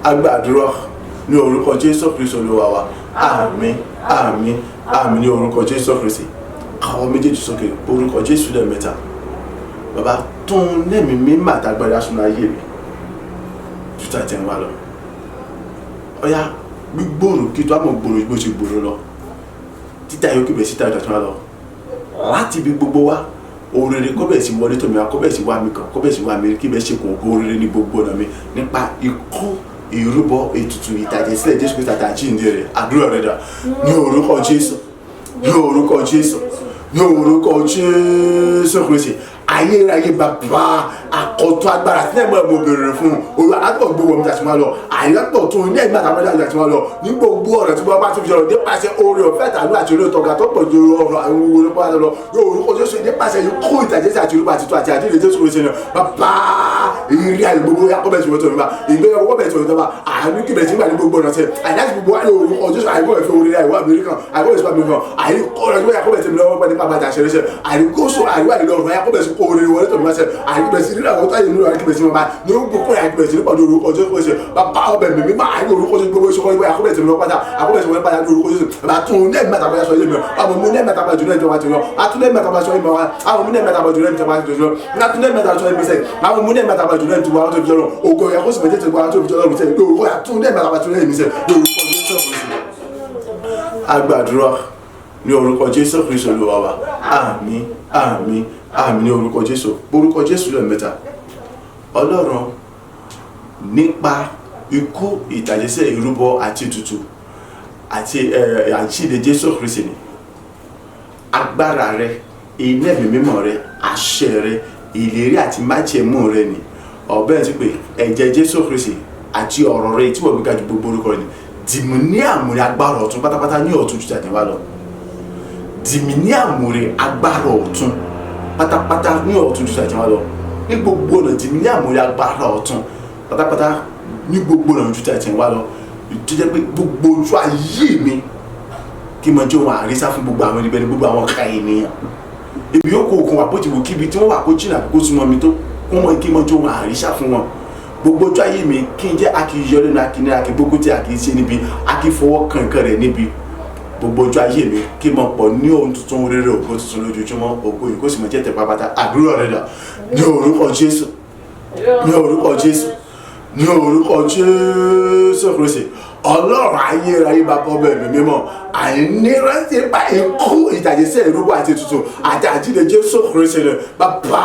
[SPEAKER 1] agbàdúrà ní orúkọ Jésù Kristi Olúwa wa àmín àmín àmín ní orúkọ Jésù Kristi àwọn méjèèjì sókè orúkọ Jésù lẹ́ẹ̀mẹ́ta bàbá tó ń lẹ́mìí mímọ́ àtàgbára súnmọ́ ayé mi ju tàtẹ̀ ń wá lọ ọ̀yá gbígbòòrò kí tó àmọ̀ gbòòrò bó ṣe gbòòrò lọ títà yóò kébẹ̀ síta ìjọ tó wá lọ láti ibi gbogbo wa òrèrè kọ́bẹ̀ sí wọlé tó mi wá kọ́bẹ̀ sí wá mi kàn kọ́bẹ̀ sí wá mi kí bẹ́ẹ̀ ṣe kò ògo òrèrè ní gbogbo ọ̀nà mi nípa ikú ìrúbọ ètùtù ìtàjẹsílẹ̀ Jésù Kristi àti àjíǹde rẹ̀ àdúrà rẹ̀ dà ní orúkọ Jésù ní orúkọ Jésù ní orúkọ Jésù Kristi ayérayé bàbá àkọ́tún agbára tí ẹ̀gbọ́n mo bèrè fún olú alágbọ̀n gbogbo ọmọ ìjàsí máa lọ àyàgbọ̀ tó ní ẹ̀gbọ́n àtàwọn ọmọ ìjàsí máa lọ ní gbogbo ọ̀rọ̀ tí wọ́n bá tún fi sọ̀rọ̀ nípasẹ̀ oore ọ̀fẹ́ tàbí àti orí ọ̀tọ̀gà tó pọ̀ ju ọ̀rọ̀ àwọn owó nípa lọ yóò orúkọ Jésù nípasẹ̀ yìí kó ìtàjẹ́sí àti olúwa àti tó àti àdílé Jésù Kristi náà bàbá ìrírí àyè gbogbo yakọ́bẹ̀ tí wọ́n tó nípa ìgbéyàwó kọ́bẹ̀ tí wọ́n tó bá àánú kíbẹ̀ tí wọ́n ní gbogbo ọ̀nà tẹ̀ àìdájú gbogbo wà ní orúkọ Jésù àìkọ́ ẹ̀fẹ́ orí àìwọ́ àmẹ́ríkà àìkọ́ ẹ̀sùn àmẹ́ríkà àìkọ́ ọ̀rọ̀ yakọ́bẹ̀ tí wọ́n pẹ́ nípa bàtà ṣẹlẹ́ṣẹ̀ àìkóso àìwá ìlú ọ̀rọ̀ yakọ́bẹ̀ tí kò orí wọlé tó nípa ṣẹ àìkọ́bẹ̀ sí nílò àwọn táyé nílò àìkọ́bẹ̀ tí wọ́n bá ní gbogbo àìkọ́bẹ̀ tí nípa orúkọ Jésù Kristi bàbá ọbẹ̀ mímí máa ní orúkọ Jésù gbogbo ìṣòro ìwé yakọ́bẹ̀ tí wọ́n pátá àkọ́bẹ̀ tí wọ́n pátá ní orúkọ Jésù bàbá tún ní ẹ̀mí àtàwọn aṣọ yé mi àwọn mú ní ẹ̀mí àtàwọn àjùlọ ìjọba ti lọ àtúndé ẹ̀mí àtàwọn aṣọ yé mi wá àwọn mú ní ẹ̀mí àtàwọn àjùlọ ìjọba ti lọ àtúndé ẹ̀mí àtàwọn aṣọ yé mi sẹ àwọn mú ní ẹ̀mí àtàwọn àjùlọ ìjọba tó fi jọrọ ògo yẹ kó sì méjèèjì gbọ́ tó fi jọrọ sẹ lórúkọ àtúndé ẹ̀mí àtàwọn àjùlọ yé mi sẹ lórúkọ Jésù Kristi. agbàdúrà ní orúkọ Jésù Kristi Olúwa wa àmín àmín àmín ní orúkọ Jésù orúkọ Jésù lẹ́ẹ̀mẹ́ta Ọlọ́run nípa ikú ìtàjẹsẹ̀ ìrúbọ àti ètùtù àti àjíǹde Jésù Kristi ni agbára rẹ iná ẹ̀mí mímọ́ rẹ àṣẹ rẹ ìlérí àti májẹ̀mú rẹ ni ọ̀bẹ́ ti pé ẹ̀jẹ̀ Jésù Kristi àti ọ̀rọ̀ rẹ tí wọ́n gbé ga ju gbogbo orúkọ rẹ ni dìmú ní àmúre agbára ọ̀tún pátápátá ní ọ̀tún ju tàtẹ̀wá lọ dìmú ní àmúre agbára ọ̀tún pátápátá ní ọ̀tún ju tàtẹ̀wá lọ ní gbogbo ọ̀nà dìmú ní àmúre agbára ọ̀tún pátápátá ní gbogbo ọ̀nà ju tàtẹ̀wá lọ tó jẹ́ pé gbogbo ojú ayé mi kí n mọ jẹ́ ohun àrísá fún gbogbo àwọn ẹni gbogbo àwọn ọ̀ka ènìyàn ibi yóò kó okun àpótí wò kíbi tí wọ́n wà kó jìnnà kó súnmọ́ mi tó wọ́n mọ kí n mọ jẹ́ ohun àrísá fún wọn gbogbo ojú ayé mi kí n jẹ́ akíyọ lẹ́nu akíní akígbókó tí a kì í ṣe níbi akífọwọ́ kankan rẹ̀ níbi gbogbo ojú ayé mi kí n mọ pọ̀ ní ohun tuntun rere ògo tuntun lójoojúmọ́ ògo yìí kó sì mọ jẹ́ tẹ̀ pápátá àdúrà rẹ̀ dà ní orúkọ Jésù ní orúkọ Jésù ní orúkọ Jésù Kristi Ọlọ́run ayérayé bàbá ọbẹ̀ mi mímọ́ àìnírántí pa ikú ìtàjẹsẹ̀ ìrúbọ àti ètùtù àti àjíǹde Jésù Kristi rẹ̀ bàbá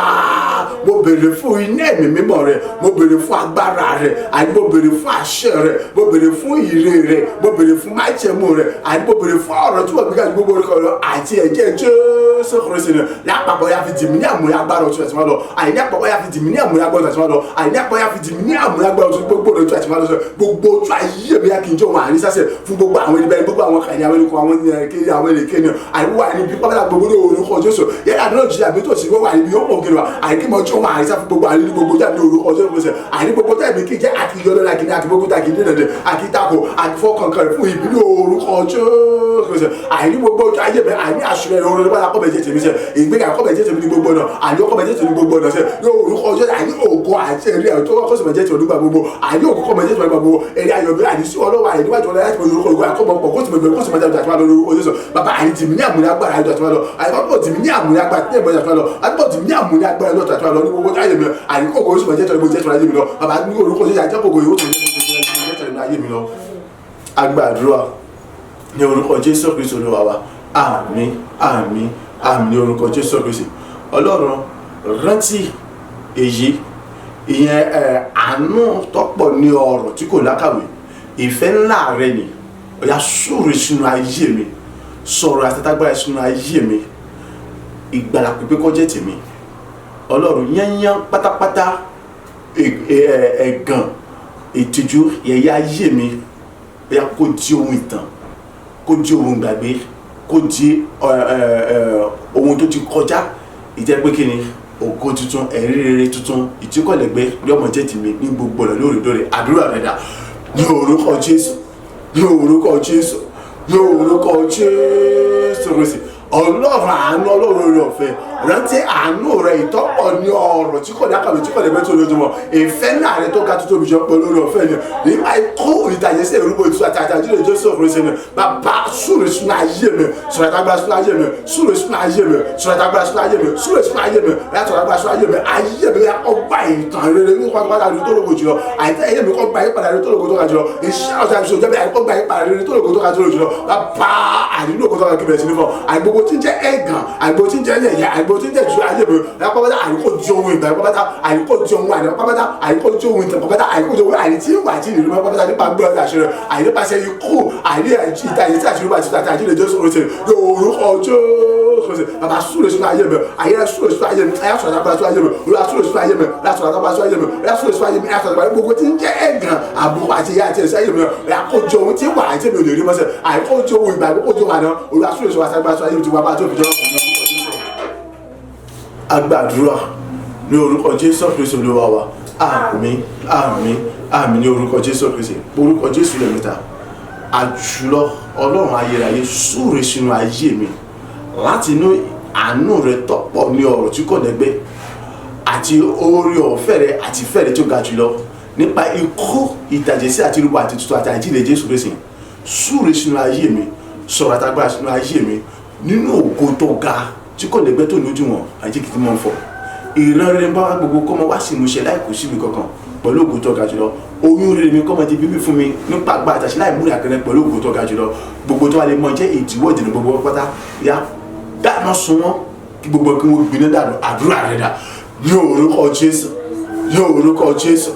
[SPEAKER 1] mo béèrè fún iná ẹ̀mí mímọ́ rẹ̀ mo béèrè fún agbára rẹ̀ àti mo béèrè fún àṣẹ rẹ̀ mo béèrè fún ìre rẹ̀ mo béèrè fún májẹ̀mú rẹ̀ àti mo béèrè fún ọ̀rọ̀ tí wọ́n gbé káàdì gbogbo orúkọ rẹ̀ àti ẹ̀jẹ̀ Jésù Jésù Kristi ni lápapọ̀ ya fi dì mí ní àmúyẹ agbára ọ̀tún ẹ̀sìn máa lọ àìní àpapọ̀ ya fi dì mí ní àmúyẹ agbára ọ̀tún ẹ̀sìn máa lọ àìní àpapọ̀ ya fi dì mí ní àmúyẹ agbára ọ̀tún gbogbo ọ̀tún ẹ̀sìn máa lọ gbogbo ojú ayé mi ya kì í jẹ́ òun àní sásẹ̀ fún gbogbo àwọn ẹni bẹ́ẹ̀ gbogbo àwọn kàní àwọn ẹnìkan àwọn kéde àwọn ẹnìkan ni àìwá ẹni bí pápá gbogbo ní orúkọ Jésù yẹ́n àdúrà jù àbí tó ti wọ́n wà níbi yóò mọ̀ kí ni wa àìní mọ̀ tí wọ́n àìsá fún gbogbo àìní gbogbo jáde orúkọ Jésù Kristi àìní gbogbo tẹ̀mí kì í jẹ́ àkìyọ́ lọ́la kìíní àti gbogbo tàkì ní ìdẹ̀dẹ̀ àkìtàkò àkìfọ́kànkàn rẹ̀ fún ìbílẹ̀ orúkọ Jésù Kristi àìní gbogbo ayé bẹ́ẹ̀ àìní àṣùrẹ̀ orin nípa akọ́bẹ̀jẹ̀ tèmi sẹ́ ìgbéga akọ́bẹ̀jẹ̀ tèmi ní gbogbo náà àìní akọ́bẹ̀jẹ̀ tèmi ní gbogbo náà sẹ́ yóò orúkọ Jésù àìní ògo àti ẹ̀rí ẹ̀ tó kọ́ sọ̀bẹ̀jẹ̀ tèmi nígbà gbogbo àìní ògo kọ́bẹ̀jẹ̀ tèmi nígbà gbogbo ẹ̀rí ayọ̀bẹ̀ àìní sí ọlọ́wà àìní wájú ọlọ́yà tèmi lórúkọ ìgbà àkọ́bọ̀ kó tèmi bẹ̀rẹ̀ kó tèmi tèmi àtúwà lórúkọ Jésù bàbá àìní tèmi ní àmúlẹ̀ agbára àìní àtúwà lọ àìní tèmi ní àmúlẹ̀ agbára tèmi àtúwà lọ àìní tèmi ní àmúlẹ̀ agbára lọ́tọ̀ àtúwà lọ ní gbogbo ayé mi àìní kókò oṣù mọ̀jẹ̀ tẹ̀lé mọ̀jẹ̀ tẹ̀lé mi lọ bàbá ní orúkọ Jésù àjẹkòkò yòó tẹ̀lé ayé mi lọ agbàdúrà ní orúkọ Jésù Kristi Olúwa wa àmín àmín àmín ní orúkọ Jésù Kristi Ọlọ́run rántí èyí ìyẹn àánú tọ́pọ̀ ní ọ̀rọ̀ tí kò lákàwé ìfẹ́ ńlá rẹ ni ó yá súre sínú ayé mi sọ̀rọ̀ àtàtàgbára sínú ayé mi ìgbàlà pípé kó jẹ́ tèmi Ọlọ́run yányán pátápátá ẹ̀gàn ìtìjú yẹ̀yẹ́ ayé mi ó yá kó di ohun ìtàn kó di ohun gbàgbé kó di ohun tó ti kọjá ìjẹ́ pé kí ni ògo tuntun ẹ̀rí rere tuntun ìtíkọ̀lẹ́gbẹ́ yọmọ jẹ́ tèmi ní gbogbo ọ̀nà lóòrèdóòrè àdúrà rẹ̀ dà ní orúkọ Jésù ní orúkọ Jésù ní orúkọ Jésù Kristi Ọlọ́run àánú Ọlọ́run rẹ̀ ọ̀fẹ́ rántí àánú rẹ̀ ìtọ́pọ̀ ní ọ̀rọ̀ tí kò dákàwé tí kò lè mẹ́tò lójúmọ́ ìfẹ́ náà rẹ̀ tó ga tó tóbi jọ pé lórí ọ̀fẹ́ ni nípa ikú ìtàjẹsẹ̀ ìrúbọ ìtura àti àtàjílẹ̀ Jésù Kristi ni bàbá súre sínú ayé mi sọ̀rọ̀ àtàgbà sínú ayé mi súre sínú ayé mi sọ̀rọ̀ àtàgbà sínú ayé mi súre sínú ayé mi látọ̀ àtàgbà sínú ayé mi ọgbà ìtàn rere ní pátápátá rere tó lóko jùlọ àìtẹ́ ayé mi kọ́ gba ìpadà rere tó lóko tó ga jùlọ iṣẹ́ ọ̀sẹ̀ àti ìṣòjọ́ bí àìkọ́ gba ìpadà rere tó lóko tó ga jùlọ bàbá àdínú òkú tó ga kíbẹ̀ sí ní fọ́ àìgbogbo tí ń jẹ́ ẹ̀gàn àìgbogbo tí ń jẹ́ ẹ̀yà àìgbogbo tí ń jẹ́ ju ayé mi lápapátá àìkó di ohun ìgbà pápátá àìkó di ohun àìní pápátá àìkó di ohun ìtàn pápátá àìkó di ohun àìní tí ìwà àti ìlú pápátá nípa gbọ́dọ̀ àṣírí àìní pàṣẹ ikú àìní ìta ìyẹn tí àṣírí bá ti tàtà àjílẹ̀ Jésù Kristi lórúkọ Jésù bàbá súre sínú ayé mi ayé súre sínú ayé mi ayé sọ̀rọ̀ àgbà sínú ayé mi olúwa súre sínú ayé mi láti sọ̀rọ̀ àgbà sínú ayé mi ayé súre sínú ayé mi ayé sọ̀rọ̀ àgbà gbogbo tí ń jẹ́ ẹ̀gàn àbúkù àti ìyá àti ẹ̀sẹ̀ ayé mi àkójọ ohun tí wà àti èmi ò lè rí mọ́sẹ̀ àìkójọ ohun ìgbà àkójọ wà náà olúwa súre sínú àgbà sínú ayé mi ti wá bá tó fi jọ́ agbàdúrà ní orúkọ Jésù Kristi Olúwa wa àmín àmín àmín ní orúkọ Jésù Kristi orúkọ Jésù lẹ́mìta àjùlọ Ọlọ́run ayérayé súre sínú ayé mi láti inú àánú rẹ tọ́pọ̀ ní ọ̀rọ̀ tí kò lẹ́gbẹ́ àti oore ọ̀fẹ́ rẹ àti ìfẹ́ rẹ tó ga jùlọ nípa ikú ìtàjẹsí àti irúgbó àti tuntun àti àjíǹde Jésù Kristi súre sínú ayé mi sọ̀rọ̀ àtàgbà sínú ayé mi nínú ògo tó ga tí kò lè gbẹ́ tó ní ojú wọn àjíkìtì mọ́ ń fọ́ ìran rere bá wá gbogbo kọ́mọ wá sí ìmúṣẹ láì kò síbi kankan pẹ̀lú ògo tó ga jùlọ oyún rere mi kọ́mọ di bíbí fún mi nípa àgbà àtàṣe láì múlẹ̀ àkẹrẹ pẹ̀lú ògo tó ga jùlọ gbogbo tó wà lè mọ jẹ́ ìdíwọ́ ìdènà gbogbo pátá ya dáná sun wọn kí gbogbo kí wọ́n gbiná dànù àdúrà rẹ̀ dà ní orúkọ Jésù ní orúkọ Jésù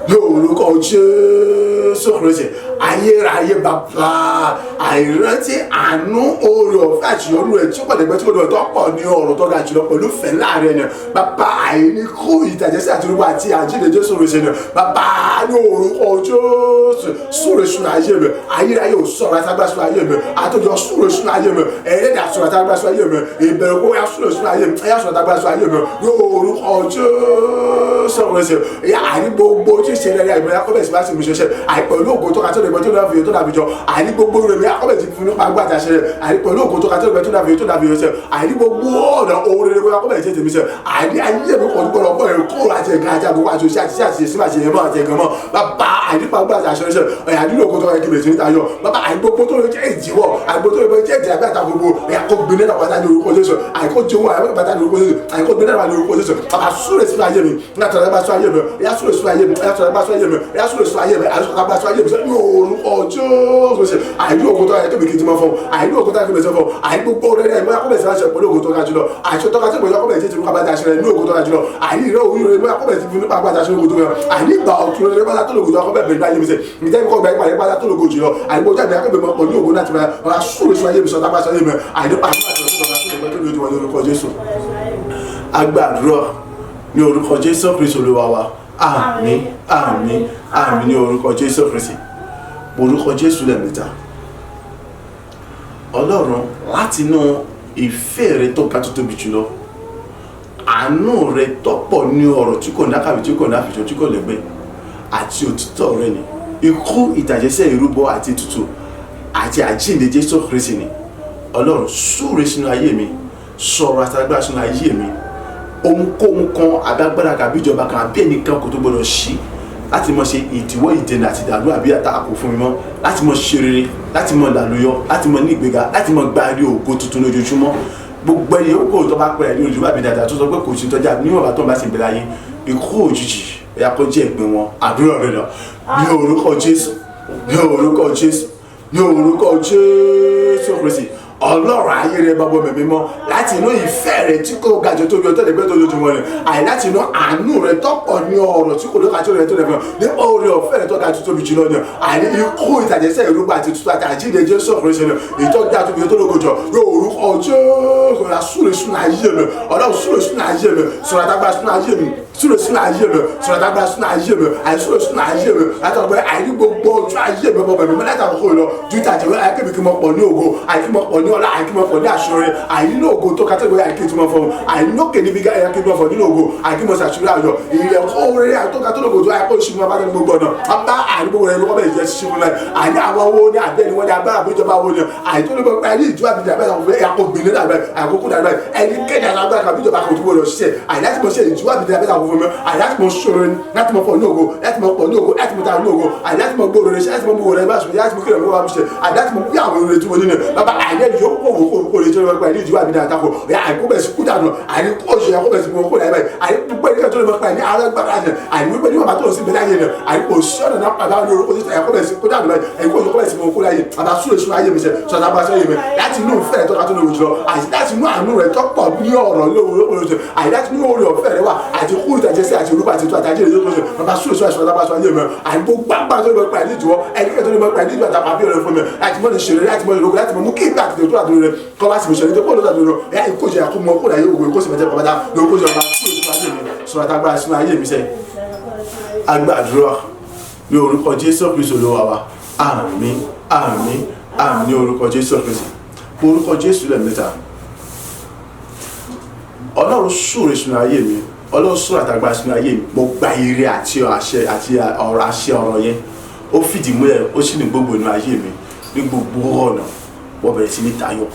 [SPEAKER 1] ní orúkọ Jésù Kristi ayérayé bàbá àìrántí àánú oore ọ̀fẹ́ àṣeyọrí rẹ̀ tí ó pàdé pẹ́ tí ó lọ tó pọ̀ ní ọ̀rọ̀ tó ga jùlọ pẹ̀lú fẹ́ láàrin ẹ̀ bàbá àìníkú ìtàjẹsí àti orúkọ àti àjíǹde Jésù Kristi ni bàbá ní orúkọ Jésù súre sínú ayé mi ayérayé ò sọ̀rọ̀ àtàgbà sínú ayé mi àtòjọ súre sínú ayé mi ẹ̀rẹ́dà sọ̀rọ̀ àtàgbà sínú ayé mi ìbẹ̀rù kó yá súre sínú ayé mi ẹ̀yà sọ̀rọ̀ àtàgbà sínú ayé mi ní orúkọ Jésù Kristi ẹ̀yà àní gbogbo tí ì ṣe rẹ̀ àìmọ̀ akọ́bẹ̀sì bá sì mú ṣẹṣẹ àìpẹ̀lú ògo tó ka tó lẹ́gbẹ̀ẹ́ tó dàbí tó dàbí jọ àìní gbogbo rẹ̀ mi akọ́bẹ̀sì fún nípa agbá àtàṣe rẹ̀ àìpẹ̀lú ògo tó ka tó lẹ́gbẹ̀ẹ́ tó dàbí ṣẹ àìní gbogbo ọ̀nà ohun rere bóyá akọ́bẹ̀sì tèmi ṣẹ àìní ayé mi kò dúpọ̀ lọ́pọ̀ ẹ̀ kó àti ẹ̀gán àti àgbogbo àti òṣì àti ṣe sí àti ẹ̀mọ́ àti ẹ̀gán mọ́ bàbá àìní pa agbá àtàṣe rẹ̀ ẹ̀ àìní ògo tó ka kí bẹ̀rẹ̀ níta yọ bàbá àìní gbogbo tó lè jẹ́ ìdíwọ́ àìgbogbo tó lè jẹ́ ìdí àgbà àtà gbogbo ẹ̀ kó gbin náà pátá ní orúkọ Jésù àìkó jẹun àìkó pátá ní orúkọ Jésù àìkó gbin náà ní orúkọ Jésù bàbá súre sínú ayé mi látọ̀ lágbá sínú ayé mi ẹ̀yà súre sínú ayé mi ẹ̀yà súre lágbá sínú ayé mi ẹ̀yà súre sínú ayé mi ẹ̀yà súre lágbá sínú ayé mi ní orúkọ Jésù àìní ògo tó ka kí bẹ̀rẹ̀ fọ́ àìní ògo tó ka kí bẹ̀rẹ̀ fọ́ àìní gbogbo rẹ̀ ẹ̀ mọ́ akọ́bẹ̀ sí láṣẹ pẹ̀lú ògo tó ka jùlọ àìṣe tó ka tí ìgbésẹ̀ akọ́bẹ̀ tí ìṣèlú kábàdà ṣe rẹ̀ ní ògo tó ka jùlọ àìní ìrẹ́ òun rẹ̀ mọ́ akọ́bẹ̀ tí nípa àgbàdà ṣe ògo tó ka àìní ìgbà ọ̀tún rẹ̀ bá tó lògo tó akọ́bẹ̀ bẹ̀rẹ̀ láyé mi sẹ́ ìjẹ́ ìkọ́ ìgbà ìpàdé bá tó lògo jùlọ àìní gbogbo jáde akọ́bẹ̀ mọ́ pọ̀ ní ògo láti máa súre sún ayé mi sọ ìṣẹ́gbẹ́ tó lójú wọn ní orúkọ Jésù. Agbàdúrà ní orúkọ Jésù Kristi Olúwa wa. Àmín àmín àmín ní orúkọ Jésù Kristi. Orúkọ Jésù lẹ́ẹ̀mẹ́ta. Ọlọ́run láti inú ìfẹ́ rẹ tó ga tó tóbi jùlọ, àánú rẹ tọ́pọ̀ ní ọ̀rọ̀ tí kò ní àkàwé tí kò ní àfihàn tí kò lẹ́gbẹ́ àti òtítọ́ rẹ ni ikú ìtàjẹsẹ̀ ìrúbọ àti ètùtù àti àjíǹde Jésù Kristi ni. Ọlọ́run súre sínú ayé mi, sọ̀rọ̀ àtàgbà sínú ayé mi, ohunkóhun kan agbágbára kàbí ìjọba kan àbí ẹnìkan kò tó gbọdọ̀ ṣí láti mọ ṣe ìdíwọ́ ìdènà àti ìdàlú àbí àtakò fún mi mọ́, láti mọ ṣe rere, láti mọ làlùyọ, láti mọ ní ìgbéga, láti mọ gbárí ògo tuntun lójoojúmọ́. Gbogbo ẹni yóò kó tó bá pẹ̀lú ní olùdíwà bí dáadáa tó sọ pé kò sí tọ́jà níwọ̀n bá tó ń bá sì bẹ̀rẹ̀ ayé ikú òjijì ẹ̀yà kó jẹ́ ìpín wọn. Àdúrà rẹ̀ lọ ní orúkọ Jésù, ní orúkọ Jésù, ní orúkọ Jésù Kristi. Ọlọ́run ayé rẹ bá bọ́ mẹ̀mí mọ́ láti inú ìfẹ́ rẹ tí kò ga jù tó bí ọtọ́ lẹ́gbẹ́ tó lójú wọn rẹ̀ àyè láti inú àánú rẹ tọ́pọ̀ ní ọ̀rọ̀ tí kò lóka tí ó rẹ tó lẹ́gbẹ́ nípa oore ọ̀fẹ́ rẹ tó ga jù tóbi jùlọ ni àyè ikú ìtàjẹsẹ̀ ìrúgbà àti tuntun àti àjíǹde Jésù Kristi ìtọ́jà tóbi tó lóko jọ yóò orúkọ Jésù rà súre sínú ayé mi Ọlọ́run súre sínú ayé mi sọ̀rọ̀ àtàgbà sínú ayé mi súre sínú ayé mi sọ̀rọ̀ àtàgbà sínú ayé mi àyè súre sínú ayé mi látàgbà àyè gbogbo ojú ayé mi bọ̀ bẹ̀mí mẹ́lẹ́ta kò lọ ju ìtàjẹ̀wé àyè kí mo pọ̀ ní ògo àyè kí mo pọ̀ ní ọlá àyè kí mo pọ̀ ní àṣọrẹ àìnílò ògo tó kátẹ́gbẹ́ àìkí tí mo fọ́ àìnílòkè níbi gáyà kí mo fọ́ nínú ògo àìkí mo ṣàṣírí ayọ̀ ilẹ̀ ọ̀rẹ́ àtọ́ka tó lògò tó àìkó ìṣúná bá tẹ́lẹ̀ gbogbo ọ̀nà ọba àìníbò rẹ̀ lọ́kọ́ bẹ̀rẹ̀ jẹ́ ṣíṣí fún mi àìní àwọn owó ní àbẹ́ ni wọ́n ní agbára àbújọba owó ni àìtólógbò àìní ìjú àbíjà bẹ́ẹ̀ àwọn ẹ̀kọ́ gbìnrin dàbẹ̀ àkókò dàbẹ̀ ẹni kéde àgbàgbà àbújọba kò túbọ̀ lọ ṣiṣẹ́ àìláti mo ṣe ìjú àbíjà bẹ́ẹ̀ àwọn fún mi àìláti mo ṣòro ni láti mo fọ̀ ní ògo láti mo pọ̀ ní ògo láti mo ta ní ògo àìláti mo gbòòrò rẹ̀ ṣe láti mo mú òrẹ́ bá ṣùgbọ́n láti mo kéde ọ̀rọ̀ wa ṣe àìláti mo bí àwọn òrẹ́ tí mo ní ni bàbá àìlẹ́ yóò kó òwò kó lè jẹ́ ọ̀rọ̀ pẹ̀lú ìjú àbíjà àtakò àìkú bẹ̀ sí kú dànù àìkú òṣèlú àìkú bẹ̀ sí kú dànù àìkú pẹ̀lú ìkẹ́ tó lè mọ̀ pẹ̀lú alágbára yẹn àìkú pẹ̀lú bàbá tó lọ sí ìbẹ̀lẹ̀ ayé yẹn àìkú òṣìṣẹ́ náà pàdé àwọn olórúkọ títà àìkú bẹ̀ sí kú dànù àìkú òṣèlú bẹ̀ sí kú láyé àbá súrè sún ayé mi sẹ sọ̀tà bá sẹ́yìn mi láti inú ìfẹ́ tó ká tó lè wò jùlọ àti láti inú àánú rẹ̀ tó pọ̀ ní ọ̀rọ̀ lóòrò àti láti inú orí ọ̀fẹ́ rẹ̀ wà àti kú ìtàjẹsẹ̀ àti orúkọ àti ètò àtàjẹ́ rẹ̀ lóòrò bàbá súrè sún àìsàn bá sọ ayé mi àìkú gbàgbà tó lè mọ̀ pẹ̀lú ìjùwọ́ ẹnikẹ́ tó lè mọ̀ pẹ̀lú ìjùwọ́ àtàpá bí ọ̀rẹ́ fún mi láti mọ̀ lè ṣeré láti mọ̀ lè lóko láti mọ̀ mú kí ìgbà àti ètò àdúró rẹ̀ kọ́ bá sì mi ṣẹlẹ̀ tó pọ̀ lọ́dọ̀ àdúró rẹ̀ ẹ̀ ìkójẹ àkómọ kó láyé ògùn ìkóṣe mẹ́tẹ́ pàpàdà lóko jọba sọ̀rọ̀ àtàgbà sínú ayé mi sẹ́yìn. Agbàdúrà ní orúkọ Jésù Kristi Olúwa wa. Àmín àmín àmín ní orúkọ Jésù Kristi. Orúkọ Jésù lẹ́ẹ̀mẹ́ta. Ọlọ́run súre sínú ayé mi, Ọlọ́run súre àtàgbà sínú ayé mi. Mo gba ire àti àṣẹ àti ọ̀rọ̀ yẹn. Ó fìdí múlẹ̀, ó sì ní gbogbo inú ayé mi ní gbogbo ọ̀nà. Mo bẹ̀rẹ̀ sí ní tayọ̀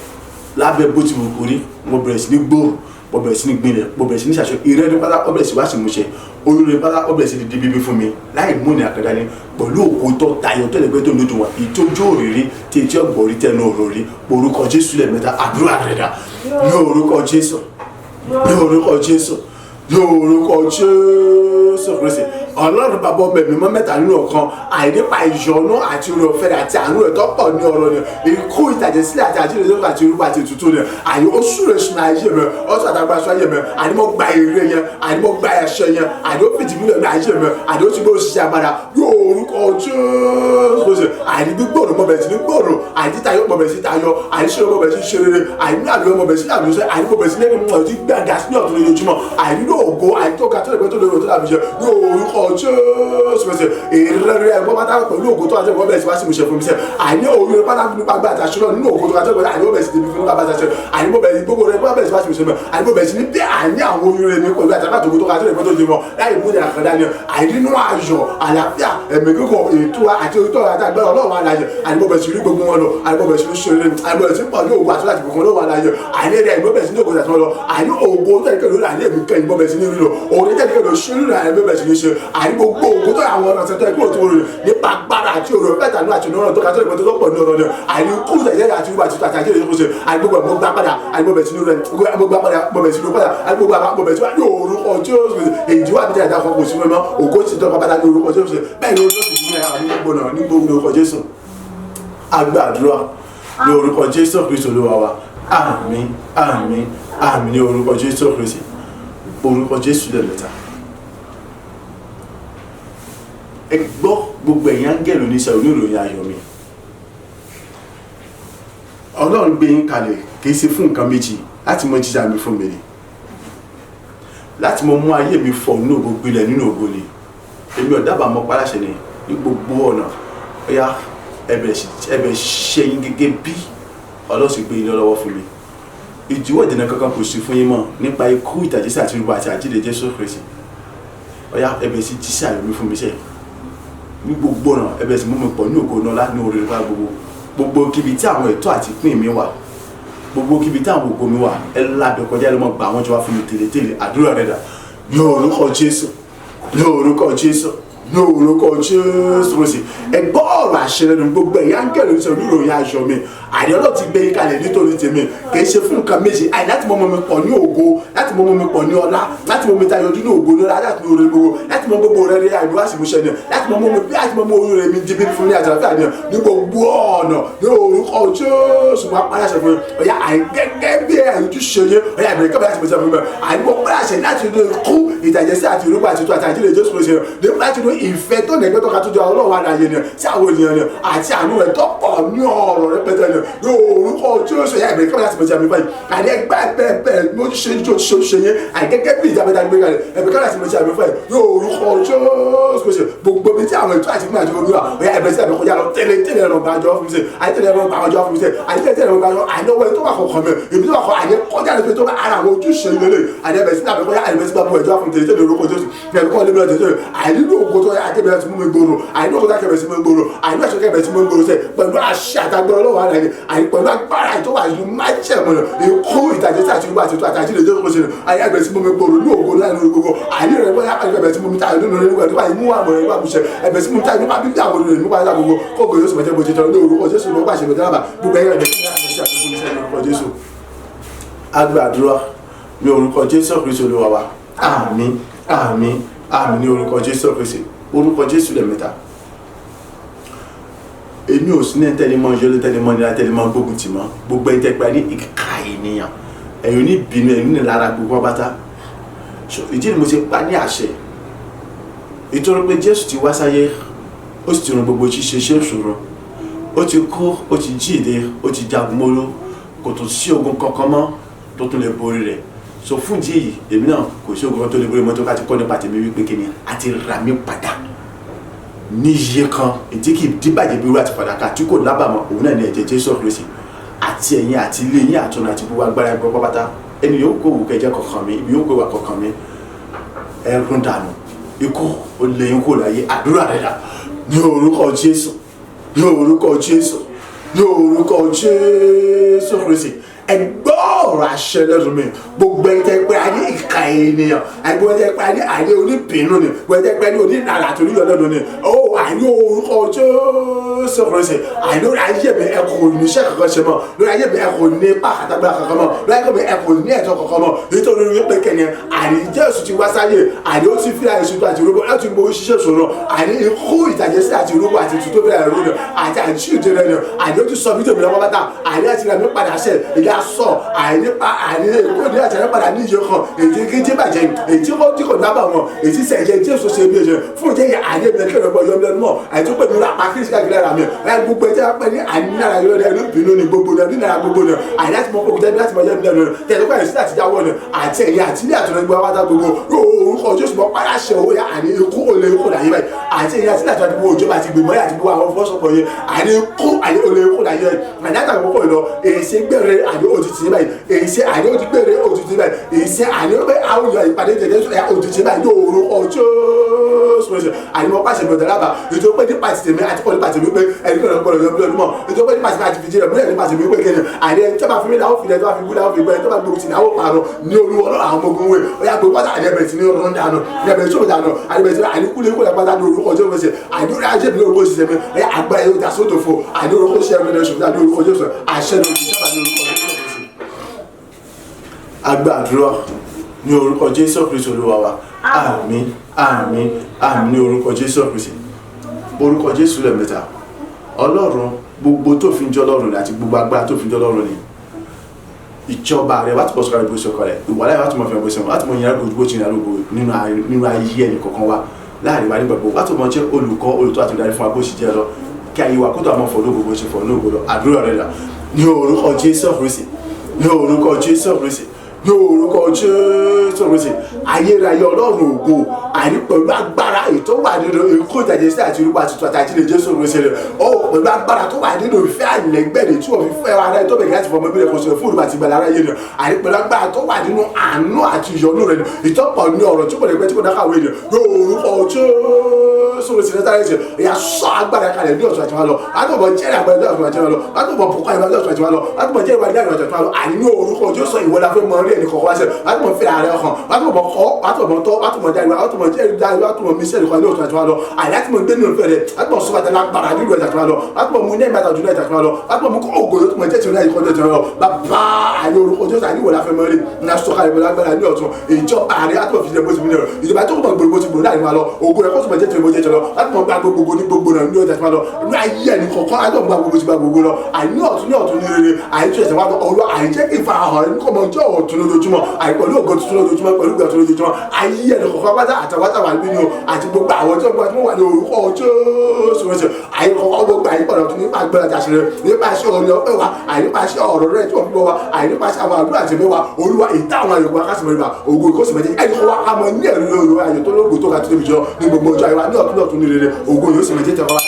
[SPEAKER 1] lábẹ́ bó ti wù kó rí. Mo bẹ̀rẹ̀ sí ní gbòòrò, mo bẹ̀rẹ̀ sí ní gbìnlẹ̀, mo bẹ̀rẹ̀ sí ní ṣàṣọ ìrẹ́ni pátá, ó bẹ̀rẹ̀ sí wá sí ìmúṣẹ olórí pátá, ó bẹ̀rẹ̀ sí di bíbí fún mi láì mú ní àkàndá ni pẹ̀lú òkú tó tayọ̀ tó lẹ́gbẹ́ tó lójú wọn ìtójú òrìrí tí etí ọ̀gbọ̀n orí tẹnu òròrí. Orúkọ Jésù lẹ́ẹ̀mẹ́ta. Àdúrà rẹ̀ dà ní orúkọ Jésù, ní orúkọ Jésù, ní orúkọ Jésù Kristi. Ọlọ́run bàbá ọmọ ẹ̀mí mọ́ mẹ́ta nínú ọ̀kan àìnípa ìyọnú àti oore ọ̀fẹ́ àti àánú rẹ̀ tó pọ̀ ní ọ̀rọ̀ ni ikú ìtàjẹsílẹ̀ àti àjíǹde àti orúkọ àti ètùtù ni àyè ó súre sún ayé mi ó sọ àtàgbà sún ayé mi àní mo gba èrè yẹn àní mo gba ẹ̀ṣẹ̀ yẹn àní ó fìdí mílíọ̀nù ní ayé mi àní ó ti gbé òṣìṣẹ́ agbára yóò orúkọ Jésù àní gbígbòrò mọ̀ bẹ̀rẹ̀ sí ní gbòrò àní tayọ̀ mọ̀ bẹ̀rẹ̀ sí tayọ̀ àní ṣe mọ̀ bẹ̀rẹ̀ sí ṣe rere àní àlùyọ mọ̀ bẹ̀rẹ̀ sí àlùyọ àní mọ̀ bẹ̀rẹ̀ sí lẹ́nu mọ̀ ti gbàgà sí ọ̀tún lójoojúmọ́ àní ní ògo àní tó ga tó lè pẹ́ tó lè rò tó dàbí jẹ yóò orúkọ Jésù ìrẹ́rẹ́ ẹ̀gbọ́n bá dáhùn pẹ̀lú ògo tó àti ẹ̀gbọ́n bẹ̀rẹ̀ sí wá sí ìmúṣẹ fún mi sẹ́ àní òun bá dáhùn nípa gbà àtàṣe náà nínú ògo tó àti ẹ̀gbọ́n àní ó bẹ̀rẹ̀ sí débi fún bàbá àtàṣe àní mo bẹ̀rẹ̀ gbogbo rẹ̀ bá bẹ̀rẹ̀ sí wá sí ìmúṣẹ mọ́ àní mo bẹ̀rẹ̀ sí ní bí àní àwọn oyún rẹ̀ mi pẹ̀lú àtàkàtà ògo tó àti ẹ̀gbọ́n tó di mọ́ láì mú ní àkàndá ni àní nínú ayọ̀ àlàáfíà ẹ̀mí kíkọ̀ ètò àti òótọ́ àti agbára Ọlọ́run àlàyé àní mo bẹ̀rẹ̀ sí rí gbogbo wọn lọ àní mo bẹ̀rẹ̀ sí ní ṣeré àní mo bẹ̀rẹ̀ sí pọ̀ ní ògo àti láti gbogbo Ọlọ́run àlàyé àní rẹ̀ mo bẹ̀rẹ̀ sí ní ògo àti wọn lọ àní ògo tẹ̀lé lórí àní èmi kẹ́yìn mo bẹ̀rẹ̀ sí ní rí lọ òun tẹ̀lé lórí ṣe lórí àní mo bẹ̀rẹ̀ sí ní ṣe àní gbogbo ògo tó àwọn ọ̀nà tẹ̀tẹ̀ kúrò tó rìn nípa agbára àti òrò mẹ́ta ní àti òrò tó kátó ìpọ́n tó pọ̀ ní ọ̀rọ̀ ni àní kú tẹ̀lé àti ìwà àti àtàjẹ́ ìrìn kúṣe àní gbogbo mo gbá padà àní mo bẹ̀rẹ̀ sí ní rẹ̀ mo gbá padà mo bẹ̀rẹ̀ sí ní padà àní gbogbo mo bẹ̀rẹ̀ sí ní orúkọ tí ó èyí wà bí dáadáa kan kò sí mọ́ ògo ti tọ́ padà ní orúkọ tí ó ṣe bẹ́ẹ̀ ni olóòtú ní àwọn gbogbo náà ní gbogbo orúkọ Jésù. Agbàdúrà ní orúkọ Jésù Kristi Olúwa wa. Àmín àmín àmín ní orúkọ Jésù Kristi. Orúkọ Jésù lẹ́ẹ̀mẹ́ta. Ẹ gbọ́ gbogbo ẹ̀yin áńgẹ́lì oníṣẹ́ oníròyìn ayọ̀ mi. Ọlọ́run gbé yín kalẹ̀ kìí ṣe fún nǹkan méjì láti mọ jíjà mi fún mi ni, láti mọ mú ayé mi fọ̀ nínú ògo gbilẹ̀ nínú ògo ni. Èmi ò dábàá mọ́ paláṣẹ ni ní gbogbo ọ̀nà. Ó yá ẹbẹ̀ ṣe yín gẹ́gẹ́ bí Ọlọ́run gbé yín lọ́wọ́ fún mi. Ìdíwọ́ ìdènà kankan kò sí fún yín mọ́ nípa ikú ìtàjẹsí àti irúgbà àti àjíǹde Jésù Kristi. Ó yá ẹbẹ̀ sí jíṣẹ́ àyọ̀ mi fún mi sẹ́yìn ní gbogbo ọ̀nà. Ẹbẹ̀ sí mú mi pọ̀ ní ògo náà ní orí nípa gbogbo kíbi tí àwọn ẹ̀tọ́ àti ìpín mi wà, gbogbo kíbi tí àwọn ògo mi wà, ẹ lábẹ́ kọjá ẹ lọ́mọ gbà wọ́n jọ wá fún mi tèlétèlé. Àdúrà rẹ̀ dà ní orúkọ Jésù, ní orúkọ Jésù, ní orúkọ Jésù Kristi. Ẹ gbọ́ ọ̀rọ̀ àṣẹ lẹ́nu gbogbo ẹ̀yà ń kẹ́lẹ́ sọ oníròyìn aṣọ mi. Àdé Ọlọ́run ti gbé yín kalẹ̀ nítorí tèmi, kì í ṣe fún nǹkan méjì. Àì láti mọ mi pọ̀ ní ògo, láti mọ mi pọ̀ ní ọlá, láti mọ mi tayọ ojú ní ògo lọ́la, láti mọ orí gbogbo, láti mọ gbogbo rẹ̀ rẹ̀ àìlú àṣìmúṣẹ ni, láti mọ mi bí àti mọ orí rẹ̀ mi jí bí fún ní àtàlàfíà ni ní gbogbo ọ̀nà ní orúkọ Jésù. Wọ́n paláṣẹ fún mi. Ọ̀yà àìgẹ́gẹ́ bí àìjúṣe yẹn, ọ̀yà ìbẹ̀rẹ̀ kọ́bẹ̀ láti mọ̀ sí fún mi. Àìmọ̀ paláṣẹ láti inú ikú ìtàjẹsí àti irúgbà àti ètò àti àjíǹde Jésù Kristi ni, láti inú ìfẹ́ tó nẹ̀gbẹ́ tó ka tó jọ Ọlọ́run àdáyé ni sí àwọn ènìyàn ni àti àánú rẹ̀ tó pọ̀ ní ọ̀rọ̀ rẹpẹtẹ ni ní orúkọ Jésù. Ẹ̀yà ìbẹ̀rẹ̀ kọ́bẹ̀ láti mọ̀ sí fún mi báyìí. Àìdẹ́gbẹ́ bẹ́ẹ̀ mo ṣe ṣe yẹn àìgẹ́gẹ́ bí ìjàmbá gbé kalẹ̀ ẹ̀bẹ̀ kọ́bẹ̀ láti mọ̀ sí fún mi ní orúkọ Jésù Kristi. Gbogbo mi tí àwọn ètò àti ìgbìmọ̀ àti omi wa ọ̀yà ìbẹ̀rẹ̀ sí àbẹ̀kọjá lọ tẹ́lẹ̀ ẹ̀rọ gbàjọ́ fún mi sẹ́ àìtẹ́lẹ̀ ẹ̀rọ gbàjọ́ fún mi sẹ́ àìtẹ́lẹ̀ ẹ̀rọ gbàjọ́ àìnáwó ẹ̀ tó wà kọ̀ọ̀kan mẹ́ èmi tó wà kọ̀ àyẹ kọjá lè fi tó bá ara àwọn ojúṣe ìlélẹ̀ àìdẹ́bẹ̀ sí àbẹ̀kọjá àìdẹ́bẹ̀ sí àbẹ̀kọjá ẹ̀jọ́ fún mi tẹ́lẹ̀ orúkọ Jésù ẹ̀rọ kọ́ lébẹ̀rẹ̀ tẹ́lẹ̀ àìnílò ògo tó yẹ akẹ́bẹ̀rẹ̀ sí mú mi gbòòrò àìnílò ògo tó akẹ́bẹ̀rẹ̀ sí mú mi gbòòrò àìnílò ẹ̀ṣọ́ kẹ́bẹ̀rẹ̀ sí mú mi gbòòrò sẹ́ pẹ̀lú àṣẹ àtàgbọ́n ọlọ́wọ́ àlàyé pẹ̀lú agbára tó wà nínú májẹ̀mú ikú ìtàjẹsí àti ìgbà àti àjíǹde Jésù Kristi ayé àgbẹ̀ sí mú mi gbòòrò ní ògo náà ní gbogbo àìnílò rẹ̀ bọ́yá àgbẹ̀ sí mú mi táyọ̀ nínú rẹ̀ nígbà tó bá mú àmọ̀ rẹ̀ nígbà bùṣẹ̀ ẹ̀bẹ̀ sí mú mi táyọ̀ nípa bíbí àwọn rẹ̀ nígbà tó gbogbo kókò yóò sì mọ̀jẹ́ bó ṣe tọ́ ní orúkọ Jésù ló pàṣẹ lọ́dọ̀ àbá gbogbo ẹ̀yẹ́ rẹ̀ ní Jésù. Agbàdúrà ní orúkọ Jésù Kristi Olúwa wa. Àmín àmín àmín ní orúkọ Jésù Kristi. Orúkọ Jésù lẹ́mẹ̀ta. Èmi ò sí ní tẹlimọ́ yọlé tẹlimọ́ ní tẹlimọ́ gbógun tì mọ́ gbogbo ẹni tẹ́gbà ní ìka ènìyàn ẹ̀yìn ní bínú ẹ̀yìn ní lára gbogbo bàtà. Ìdí ni mo ti pa ní àṣẹ ìtorí pé Jésù ti wá sáyé ó sì ti ràn gbogbo ṣíṣe ṣe ìṣòro, ó ti kú, ó ti jíǹde, ó ti jagun móló, kò tún sí ogun kankan mọ́ tó tún lè borí rẹ̀. So fún ìdí èyí èmi náà kò sí ogun tó lè borí mọ́tò ká ti kọ́ nípa tèmi wípé kí ni àti rà mí padà ní iye kan ètí kì í díbàjẹ́ bí irú àti fàdákà tí kò lábàámọ̀ òun náà ní ẹ̀jẹ̀ Jésù Kristi àti ẹ̀yin àti ilé yín àtúnà àti gbogbo agbára ẹgbẹ́ pátá. Ẹni yóò kó òwú kẹjẹ kọ̀ọ̀kan mi ibi yóò kó ìwà kọ̀ọ̀kan mi ẹ̀rùn dànù ikú ó lè yín kó láyé. Àdúrà rẹ̀ dà ní orúkọ Jésù, ní orúkọ Jésù, ní orúkọ Jésù Kristi. Ẹgbọ́ ọ̀rọ̀ àṣẹ lẹ́nu mi gbogbo ẹni tẹ́ pé ayé ìka ènìyàn ẹgbẹ́ ẹni tẹ́ pé ayé oníbìnú ni gbogbo ẹni tẹ́ pé ayé onínàlà torí ọlọ́dún ni ó àìní orúkọ Jésù Kristi àìní lórí ayé mi ẹ kò ní iṣẹ́ kankan ṣe mọ́ lórí ayé mi ẹ kò ní ipa àtàgbà kankan mọ́ lórí ayé mi ẹ kò ní ẹ̀tọ́ kankan mọ́ nítorí wípé kẹ́ni àìní Jésù ti wá sáyé àìní ó ti fi àìsùn tó àti irúgbó láti gbowó ṣiṣẹ́ ṣòro àìní ikú ìtàjẹsí àti irúgbó àti ìtútó bẹ̀rẹ̀ ìrúnà àti àìsíùjẹ rẹ̀ àìní ó ti sọ fídíò mi lọ́wọ́ bàtà àìní àti ìrìnàmí padà ṣẹ ìdá sọ àìnípa àìní èkó ní àtẹ̀rẹ́ padà ní iye kan èyí kéjì bàjẹ́ èyí kò tí kò dábàá wọn èyí sẹ̀jẹ̀ Jésù ṣe bí ẹ̀jẹ̀ fún ìjẹ́ yẹn àìní ẹ̀mí ẹ̀kẹ́ ọ̀gbọ̀n yọmọ lẹ́nu mọ́ àìtó pẹ̀lú apá kírísì káàkiri ara mi ẹ̀ gbogbo ẹ̀jẹ̀ apẹ́ ní àìnílára yọ ẹ̀rọ ìbínú ni gbogbo ní àìnílára gbogbo ní àìní láti mọ kókò tẹ́lẹ̀ láti mọ yẹ́mi lẹ́nu tẹ̀lé pẹ̀lú sí àti jáwọ́ ni àti ẹ̀yìn àti ilé àtúnṣe gbogbo wáta gbogbo orúkọ Jésù mọ́ paráṣẹ owó yá àní ikú olè ikú láyé báyìí àti ẹ̀yìn àti ilé àtúnṣe gbogbo òjọba àti gbèmọ́ àti gbogbo àwọn fọ́sọ̀pọ̀ yẹn àní ikú àní olè ikú láyé àní àtàwọn kókò lọ èsì gbẹ̀rẹ̀ àní òtítì báyìí èsì àní ó ti gbére òtítì báyìí èsì àní ó pé àwọn èèyàn ìpàdé tẹ̀lé òtítì báyìí yóò orúkọ Jésù àní wọ́n pàṣẹ mi ọ̀dàlábà ètò pé ní pàṣẹ tèmi àti pọ̀ ní pàṣẹ mi pé ẹni pé ọ̀rọ̀ gbọ́dọ̀ yọ̀ọ́ mọ́ ètò pé ní pàṣẹ mi àti fìdí rẹ̀ múlẹ̀ ní pàṣẹ mi pé kẹ́ni àní ẹni tó bá fi mí láwọn fìdí ẹ̀ tó bá fi gbúdá wọn fi gbọ́ ẹ̀ tó bá gbogbo tì ní àwọn pààrọ̀ ní olúwọ́ lọ́rọ̀ àwọn ọmọ ogun wẹ̀ ó yà gbogbo pátá àdẹ́bẹ̀rẹ̀ sí ní ọ̀rọ̀ dànù àdẹ́bẹ̀rẹ̀ tó dànù àdẹ́bẹ̀rẹ̀ sí àní kúlẹ̀ kúlẹ̀ pátá ní orúkọ Jésù ṣe àdúrà ajé mi lórúkọ ṣiṣẹ́ mi ó yà agbára yóò dà sódò fún àní orúkọ ṣiṣẹ́ mi lẹ́sùn ní orúkọ Jésù àṣẹ ní orúkọ Jésù. Agbàdúrà ní orúkọ Jésù Kristi Olúwa wa. Àmín àmín àmín ní orúkọ Jésù Kristi. Orúkọ Jésù lẹ́mẹ̀ta. Ọlọ́run gbogbo tó fi ń jọ lọ́run àti gbogbo agbára tó fi ń jọ lọ́run ni ìjọba rẹ̀ wá ti bọ́ sọ́kàrẹ̀ bó ṣọkọ rẹ̀ ìwàlá ìwà tó mọ̀ fi hàn bó ṣe mọ̀ láti mọ̀ yẹn gbogbo bó ṣe ní arúgbó nínú ayé ẹnì kọ̀ọ̀kan wa láàrin wa nígbà gbogbo láti mọ̀ jẹ́ olùkọ́ olùtọ́ àti ìdarí fún wa bó ṣe jẹ́ lọ kí ayé wa kó tó àmọ́ fọ̀ lóògbò bó ṣe fọ̀ lóògbò lọ. Àdúrà rẹ̀ là ní orúkọ Jésù Kristi ní orúkọ Jésù Kristi, ní orúkọ Jésù Kristi. Ayérayé Ọlọ́run ògo àní pẹ̀lú agbára ètò wà nínú ikú ìtàjẹsí àti irúgbà tuntun àtàjílẹ̀ Jésù Kristi rẹ̀. Ó pẹ̀lú agbára tó wà nínú ìfẹ́ àìlẹ́gbẹ̀rẹ̀ tí wọ́n fi fẹ́ ara ẹ̀ tó bẹ̀rẹ̀ láti fọmọ ìbílẹ̀ kò sọ fún olùbà àti ìgbàlá aráyé rẹ̀. Àní pẹ̀lú agbára tó wà nínú àánú àti ìyọ́nú rẹ̀. Ìtọ́pọ̀ ní ọ̀rọ̀ tí kò lè gbẹ́ tí kò dákàwé rẹ̀. Ní orúkọ Jésù Kristi Násárẹ́tì, ìyá sọ agbára kalẹ̀ ní ọ̀tún àti wọn lọ. Látọ̀bọ̀ jẹ́rìí àgbẹ̀ ní ọ̀tún àti wọn lọ. Látọ̀bọ̀ bùkọ́ ìwà ní ọ̀tún àti wọn lọ. Látọ̀bọ̀ jẹ́rìí ìwà ní ọ̀tún àti wọn lọ. Àní ní orúkọ Jésù ìwọlá fẹ́ mọ orí ẹnì kọ̀ọ̀kan wá sẹ́yìn. Látọ̀bọ̀ fẹ́ ààrẹ ọkàn. Látọ̀bọ̀ kọ́, látọ̀bọ̀ tọ́, látọ̀bọ̀ jáde, látọ̀bọ̀ jẹ́rìí dáa, látọ̀bọ̀ mísẹ́lì kan ní ọ̀tún àti wọn lọ. Àní látọ̀bọ̀ gbé nínú fẹ́rẹ̀, látọ̀bọ̀ sọ bàtà lágbára nínú ẹ̀jẹ̀ àti wọn lọ. Látọ̀bọ̀ mú ní ẹ̀mí àtàjù náà àti wọn lọ. Látọ̀bọ̀ mú kó ògo yóò tún mọ̀ jẹ́ ti náà ìkọ́jọ́ ti wọn lọ. Bàbá àní orúkọ Jésù àní ìwọlá fẹ́ mọ rí. Ní asọ́kàlẹ̀ bọ̀lá agbára ní ọ̀tún. Ìjọba àrí látọ̀bọ̀ fi jẹ́ bó ti mílíọ̀nù. Ìjọba tó kọ̀ gbogbo ti gbòòrò láàrin wa lọ. Ògo rẹ̀ kó tún mọ̀ jẹ́ ti wọn jẹ́ ti lọ. Látọ̀bọ̀ gba gbogbo ní gbogbo náà ní ọjà ti wọn lọ. Inú ayé ẹni kọ̀ọ̀kan látọ̀bọ̀ gba gbogbo ti gba gbogbo lọ. Àní ọ̀tún ní rere. Àìtú ẹ̀sẹ̀ wa lọ. Olú àìjẹ́ kí ìfarahàn rẹ̀ kọ́ mọ ọjọ́ ọ̀tún lójoojúmọ́. Àìpẹ̀lú ògo tuntun lójoojúmọ́ pẹ̀lú ìgbà tuntun lójoojúmọ́. Ayé ẹni kọ̀ọ̀kan pátá àtàwátà wà níbí ni o. Àti gbogbo àwọn tí wọ́n wà ní orúkọ Jésù Kristi. Àìkọ̀ọ̀kan gbogbo àyípadà ọ̀tún nípa agbára jàṣẹrẹ. Nípa iṣẹ́ ọ̀rọ̀ ọ̀pẹ wa. Àìnípaṣẹ́ ọ̀rọ̀ rẹ̀ tí wọ́n fi bọ́ wa. Àìnípaṣẹ́ àwọn àdúrà àti ẹ̀mẹ́wà. Olúwa ìta àwọn àyẹ̀wò akásìmọ̀ ìgbà. Ògo ìkọ́sìmẹ̀jẹ̀ ẹni kọ́ wa ká mọ ní ẹ̀rí lóru ayọ̀ tó lóògùn tó ga tó débi jọ ní gbogbo ọjọ́ àyẹ̀wò ní ọ̀tún ọ̀tún ní rere. Ògo yóò sì mẹ̀jẹ̀ tẹ̀wọ́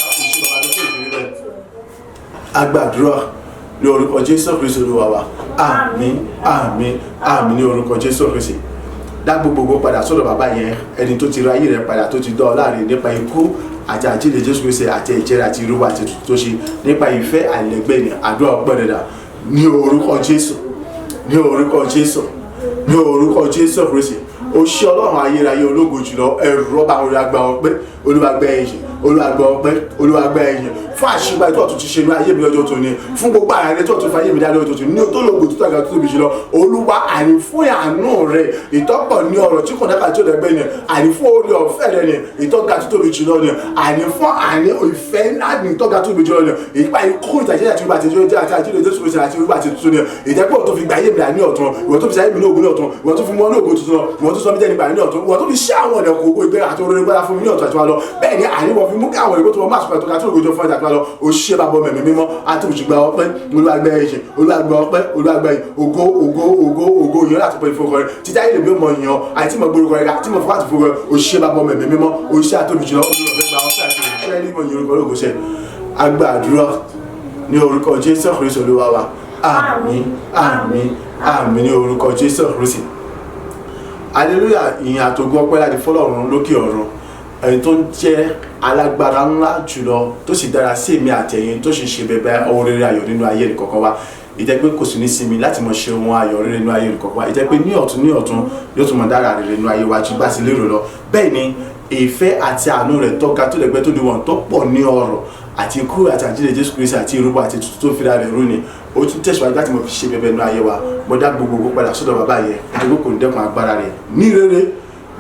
[SPEAKER 1] agbàdúrà ní orúkọ Jésù Kristi Olúwa wa. Àmín, àmín, àmín ní orúkọ Jésù Kristi. Dá gbogbo padà sọ́dọ̀ bàbá yẹn, ẹni tó ti ra ayé rẹ̀ padà tó ti dán ọ láre nípa ikú àti àjíǹde Jésù Kristi àti ìjẹ́rìí àti irúwà àti tuntun tó ṣe nípa ìfẹ́ àìlẹ́gbẹ́ ní àdúrà ọpẹ́ dẹ̀dà ní orúkọ Jésù, ní orúkọ Jésù, ní orúkọ Jésù Kristi. Ó ṣe Ọlọ́run ayérayé ológo jùlọ ẹ̀rù ọba orí àgbà ọpẹ́ Olúwa gbẹ́ ẹ̀yìn, Olúwa gbẹ́ ọpẹ́, Olúwa gbẹ́ ẹ̀yìn fún àṣìgbà tó tún ti ṣe ní ayé mi lọ́jọ́ tó ní fún gbogbo ara rẹ tó tún fàyè mi dá lọ́jọ́ tó ní tó lóògùn tó tàgà tó tóbi jùlọ. Olúwa àní fún àánú rẹ ìtọ́pọ̀ ní ọ̀rọ̀ tí kò dákà tó dẹ̀gbẹ́ ni, àní fún orí ọ̀fẹ́ rẹ ni ìtọ́gà tó tóbi jùlọ ni, àní fún àní ìfẹ́ ńlá ni ìtọ́gà tó tóbi jùlọ ni, ìpa ikú ìtàjẹ́ àti ìgbà àtijọ́ jẹ́ àti àjílẹ̀ Jésù Kristi àti ìgbà àti tuntun ni ìjẹ́pọ̀ tó fi gba ayé mi dá ní ọ̀tún, ìwọ̀n tó fi sáyé mi ní ògùn ní ọ̀tún, ìwọ̀n tó fi mọ́ ní ògùn tuntun, ìwọ̀n tó sọ mí jẹ́ nípa ní ọ̀tún, ìwọ̀n tó fi ṣe àwọn ọ̀nà kòkó ìgbéra àti orin gbára fún mi ní ọ̀tún àti wa lọ. Bẹ́ẹ̀ ni àní wọ́n fi mú káwọn ìwé tó wọ́n máa sọ̀rọ̀ tó ká tó ògùn jọ fún ẹ̀dá tó wa lọ. Ó ṣe bàbá ọmọ ẹ̀mí mímọ́ àtúbùjùgbà ọpẹ́ Olúwa gbẹ́ ẹ̀yìn, Olúwa gbẹ́ ọpẹ́, Olúwa gbẹ́ ògo ògo ògo ògo yẹn láti pẹ́ ìfowópamọ́ rẹ̀ títí ayé lè bí ọmọ yẹn àti mọ̀ gbórúkọ rẹ̀ tí mo fọ́ àti fowó rẹ̀. Ó ṣe bàbá ọmọ ẹ̀mí mímọ́, ó ṣe àtúbùjùgbà agbàdúrà ní orúkọ Jésù Kristi Olúwa wa. Àmín, àmín, àmín ní orúkọ Jésù Kristi. Hallelujah. Ìyìn àtògo ọpẹ́ láti fọ́lọ́run lókè ọ̀run, ẹni tó ń jẹ́ alágbára ńlá jùlọ tó sì dára sí èmi àtẹ̀yìn tó sì ṣe bẹ̀bẹ̀ ohun rere ayọ̀ nínú ayé nìkọ̀ọ̀kan wa. Ìjẹ́ pé kò sí ní sinmi láti mọ̀ ṣe ohun ayọ̀ rere nínú ayé nìkọ̀ọ̀kan wa. Ìjẹ́ pé ní ọ̀tún yóò tún mọ̀ dára rere nínú ayé wa ju bá sí lérò lọ. Bẹ́ẹ̀ ni ìfẹ́ àti àánú rẹ̀ tó ga tó lẹ́gbẹ́ tó di wọn tó pọ̀ ní ọrọ̀ àti ikú àti àjíǹde Jésù Kristi àti irúbọ àti tuntun tó fi ra rẹ̀ rú ni ó tún tẹ̀síwájú láti mọ̀ fi ṣe bẹ̀bẹ̀ nínú ayé wa. Mo dá gbogbo padà sọ́dọ̀ bàbá yẹn nítorí kò ní dẹ́kun agbára rẹ̀ ní rere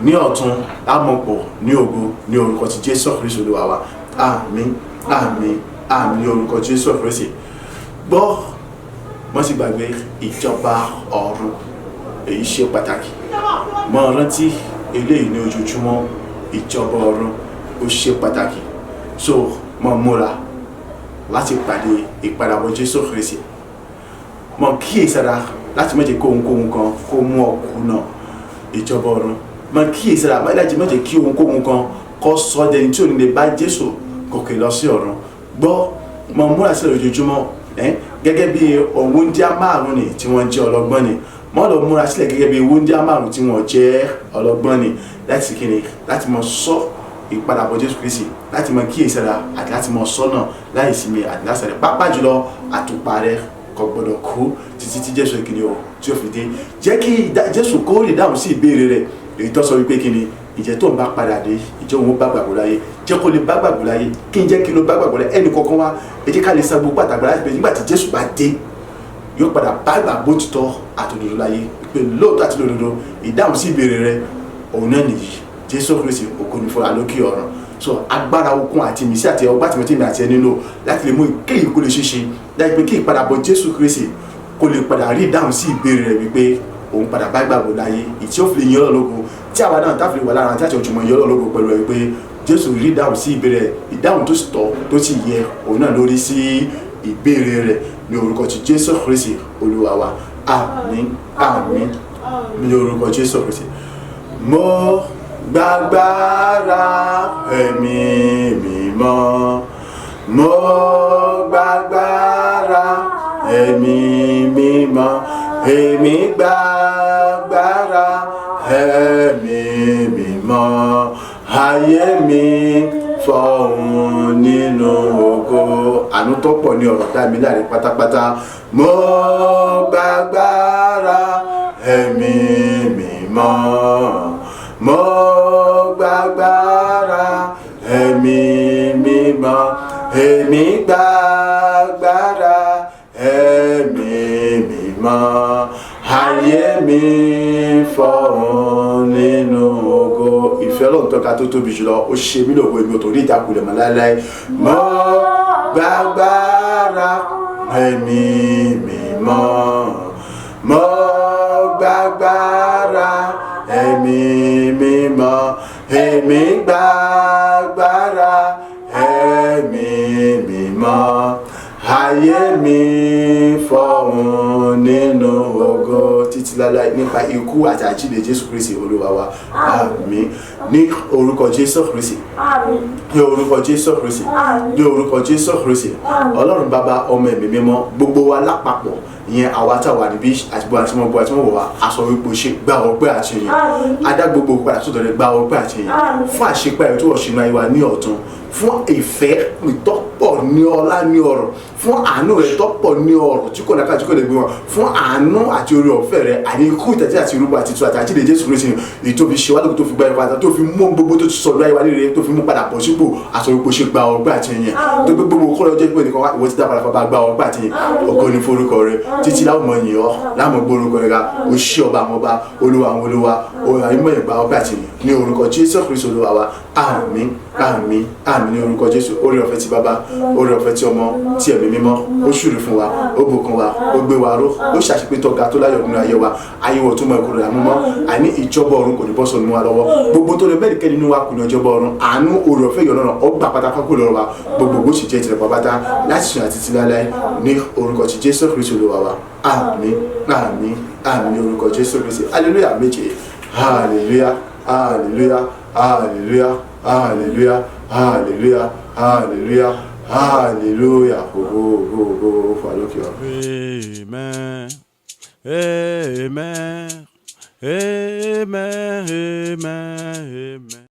[SPEAKER 1] ní ọ̀tún lámọ̀pọ̀ ní ògo ní orúkọ ti Jésù Kristi Olúwa wa. Àmín, àmín, àmín ní orúkọ Jésù Kristi. Gbọ́ mọ́ sì gbàgbé ìjọba ọ̀run, èyí ṣe pàtàkì. Mọ́ rántí eléyìí ní ojoojúmọ́, ìjọba ọ̀run ó ṣe pàtàkì. So mọ́ múra láti pàdé ìpadàbọ̀ Jésù Kristi. Mọ́ kíyèsára láti má jẹ́ kó ohunkóhun kan kó mú ọkùnrin náà ìjọba ọ̀run. Mọ́ kíyèsára láti má jẹ́ kí ohunkóhun kan kó sọ dẹni tí ò ní lè bá Jésù gòkè lọ sí ọ̀run. Gbọ́ mọ́ múra sílẹ̀ ojoojúmọ́ gẹ́gẹ́ bí wúńdíá márùn-ún ni tí wọ́n jẹ́ ọlọ́gbọ́n ni. Mọ́ lọ múra sílẹ̀ gẹ́gẹ́ bí wúńdíá márùn-ún tí wọ́n jẹ́ ọlọ́gbọ́n ni láti kíni láti mọ sọ ìpadàbọ̀ Jésù Kristi, láti mọ kíyèsára àti láti mọ sọ́nà láì sinmi àti lásàrẹ̀. Pàápàá jùlọ àtùpà rẹ̀ kò gbọdọ̀ kú títí tí Jésù kíni o tí ó fi dé. Jẹ́ kí Jésù kó lè dáhùn sí ìbéèrè rẹ̀ èyí tó sọ wípé kíni ìjẹ́ tó ń bá padà dé ìjẹ́ òun bá gbàgbọ́ láyé, jẹ́ kó lè bá gbàgbọ́ láyé, kí n jẹ́ kí ló bá gbàgbọ́ láyé. Ẹnì kọ̀ọ̀kan wa ẹ jẹ́ ká lè sa gbogbo àtàgbà láti bẹ̀rẹ̀ nígbà tí Jésù bá dé yóò padà bá gbàgbọ́ títọ́ àtòdodo láyé pé lóòótọ́ àti lódodo ìdáhùn sí ìbéèrè rẹ̀ òun náà nìyí Jésù Kristi ògo ni fúnra lókè ọ̀run. So agbára okun àti ìmísí àti ọgbà tìmọ̀tìmọ̀ àti ẹni lò láti lè mú kéyìí kó lè ṣeéṣe láti pé kí ìpadàbọ̀ Jésù Kristi kó lè padà rí ìdáhùn sí ìbéèrè rẹ̀ wípé òun padà bá gbàgbọ́ láyé ìtí ó fi lè yan Ọlọ́run tí àwa náà táfi wà lára àti àti òjùmọ̀ yan Ọlọ́run pẹ̀lú ẹ̀ pé Jésù rí ìdáhùn sí ìbéèrè ìdáhùn tó sì tọ́ tó sì yẹ òun náà lórí sí ìbéèrè rẹ̀ ní orúkọ ti Jésù Kristi Olúwa wa. àmín àmín ní orúkọ Jésù Kristi. Mo gbàgbára ẹ̀mí mímọ́, mo gbàgbára ẹ̀mí mímọ́, èmi gbàgbára ẹ̀mí mímọ́, ayé mi fọ̀hún nínú ògo. Àánú tó pọ̀ ní ọ̀rọ̀ dá mi láre pátápátá. Mo gbàgbára ẹ̀mí mímọ́, mo gbàgbára ẹ̀mí mímọ́, èmi gbàgbára ẹ̀mí mímọ́, ayé mi fọ̀hún nínú ògo. Ìfẹ́ Ọlọ́run tó ká tó tóbi jùlọ, ó ṣe mí lógo, èmi ò tó rí ìjákulẹ̀ mọ́ láéláé. Mo gbàgbára ẹ̀mí mímọ́, mo gbàgbára ẹ̀mí mímọ́, èmi gbàgbára ẹ̀mí mímọ́, ayé mi fọ̀hún nínú ògo títí láéláé nípa ikú àti àjíǹde Jésù Kristi Olúwa wa. Àmín. Ní orúkọ Jésù Kristi. Àmín. Ní orúkọ Jésù Kristi. Àmín. Ní orúkọ Jésù Kristi. Ọlọ́run Baba, Ọmọ, Ẹ̀mí Mímọ́, gbogbo wa lápapọ̀, ìyẹn àwa tá wà níbí àti gbogbo àti mọ́ wọ̀ wá, aṣọ wípé ṣe gba ọpẹ́ àti ìyìn. Adá gbogbo padà sọ́dọ̀ rẹ̀, gba ọpẹ́ àti ìyìn fún àṣepẹ́ rẹ̀ tó wọ̀ ṣínú ayé wa ní ọ̀tun, fún ìfẹ́ ìtọ́pọ̀ ní ọlá ní ọrọ̀, fún àánú rẹ̀ tọ́pọ̀ ní ọrọ̀ tí kò náà tí kò lè gbé wọn, fún àánú àti oore ọ̀fẹ́ rẹ̀, àní ikú ìtẹ̀tẹ̀ àti irúgbó àti ìtura àti àjíǹde Jésù Kristi èyí tó fi ṣe wá lóko, tó fi gba ìpadà, tó fi mú gbogbo tó ti sọ lórí ayé rere, tó fi mú padà bọ̀ sípò. Aṣọ wípé ṣe gba ọgbà àti ìyìn tó gbé gbogbo kọ́ lọ́jọ́ ìpè nìkan wá, ìwọ ti dá padà fọba gba ọgbà àti ìyìn. Ògo ni forúkọ rẹ̀ títí láwọn ọmọ yìí ọ́ láwọn gbórúkọ rẹ̀ ga, ó ṣí ọba àwọn ọba, olúwa àwọn olúwa, òun àyímọ̀ ìgbà ọgbà àti ìyìn ní orúkọ Jésù Kristi Olúwa wa. Àmín àmín àmín ní orúkọ Jésù. Oore ọ̀fẹ́ ti Baba, oore ọ̀fẹ́ ti Ọmọ, ti Ẹ̀mí Mímọ́, ó ṣúre fún wa, ó bùkún wa, ó gbé wa ró, ó ṣàṣepé tó ga tó láyọ̀ nínú ayé wa, ayé wọ̀ tó mọ ẹ̀kọ́ rẹ̀ àmúmọ́, àní ìjọba ọ̀run kò ní bọ́ sọnù wa lọ́wọ́. Gbogbo tó lè bẹ́ẹ̀ kẹ́ni nínú wa kò ní ọjọ́bọ ọ̀run, àánú oore ọ̀fẹ́ yọ̀ lọ́rọ̀, ó gbà pátákó kò lọ́rọ̀ wa, gbogbo ó sì jẹ́ tirẹ̀ pàpátá láti sùn àti ti láéláé ní orúkọ ti Jésù Kristi Olúwa wa. Àmín àmín àmín ní orúkọ Jésù Kristi. Hallelujah méje. Hallelujah hallelujah hallelujah hallelujah hallelujah hallelujah hallelujah. Go for look you. Amen. Amen. Amen. Amen. Amen.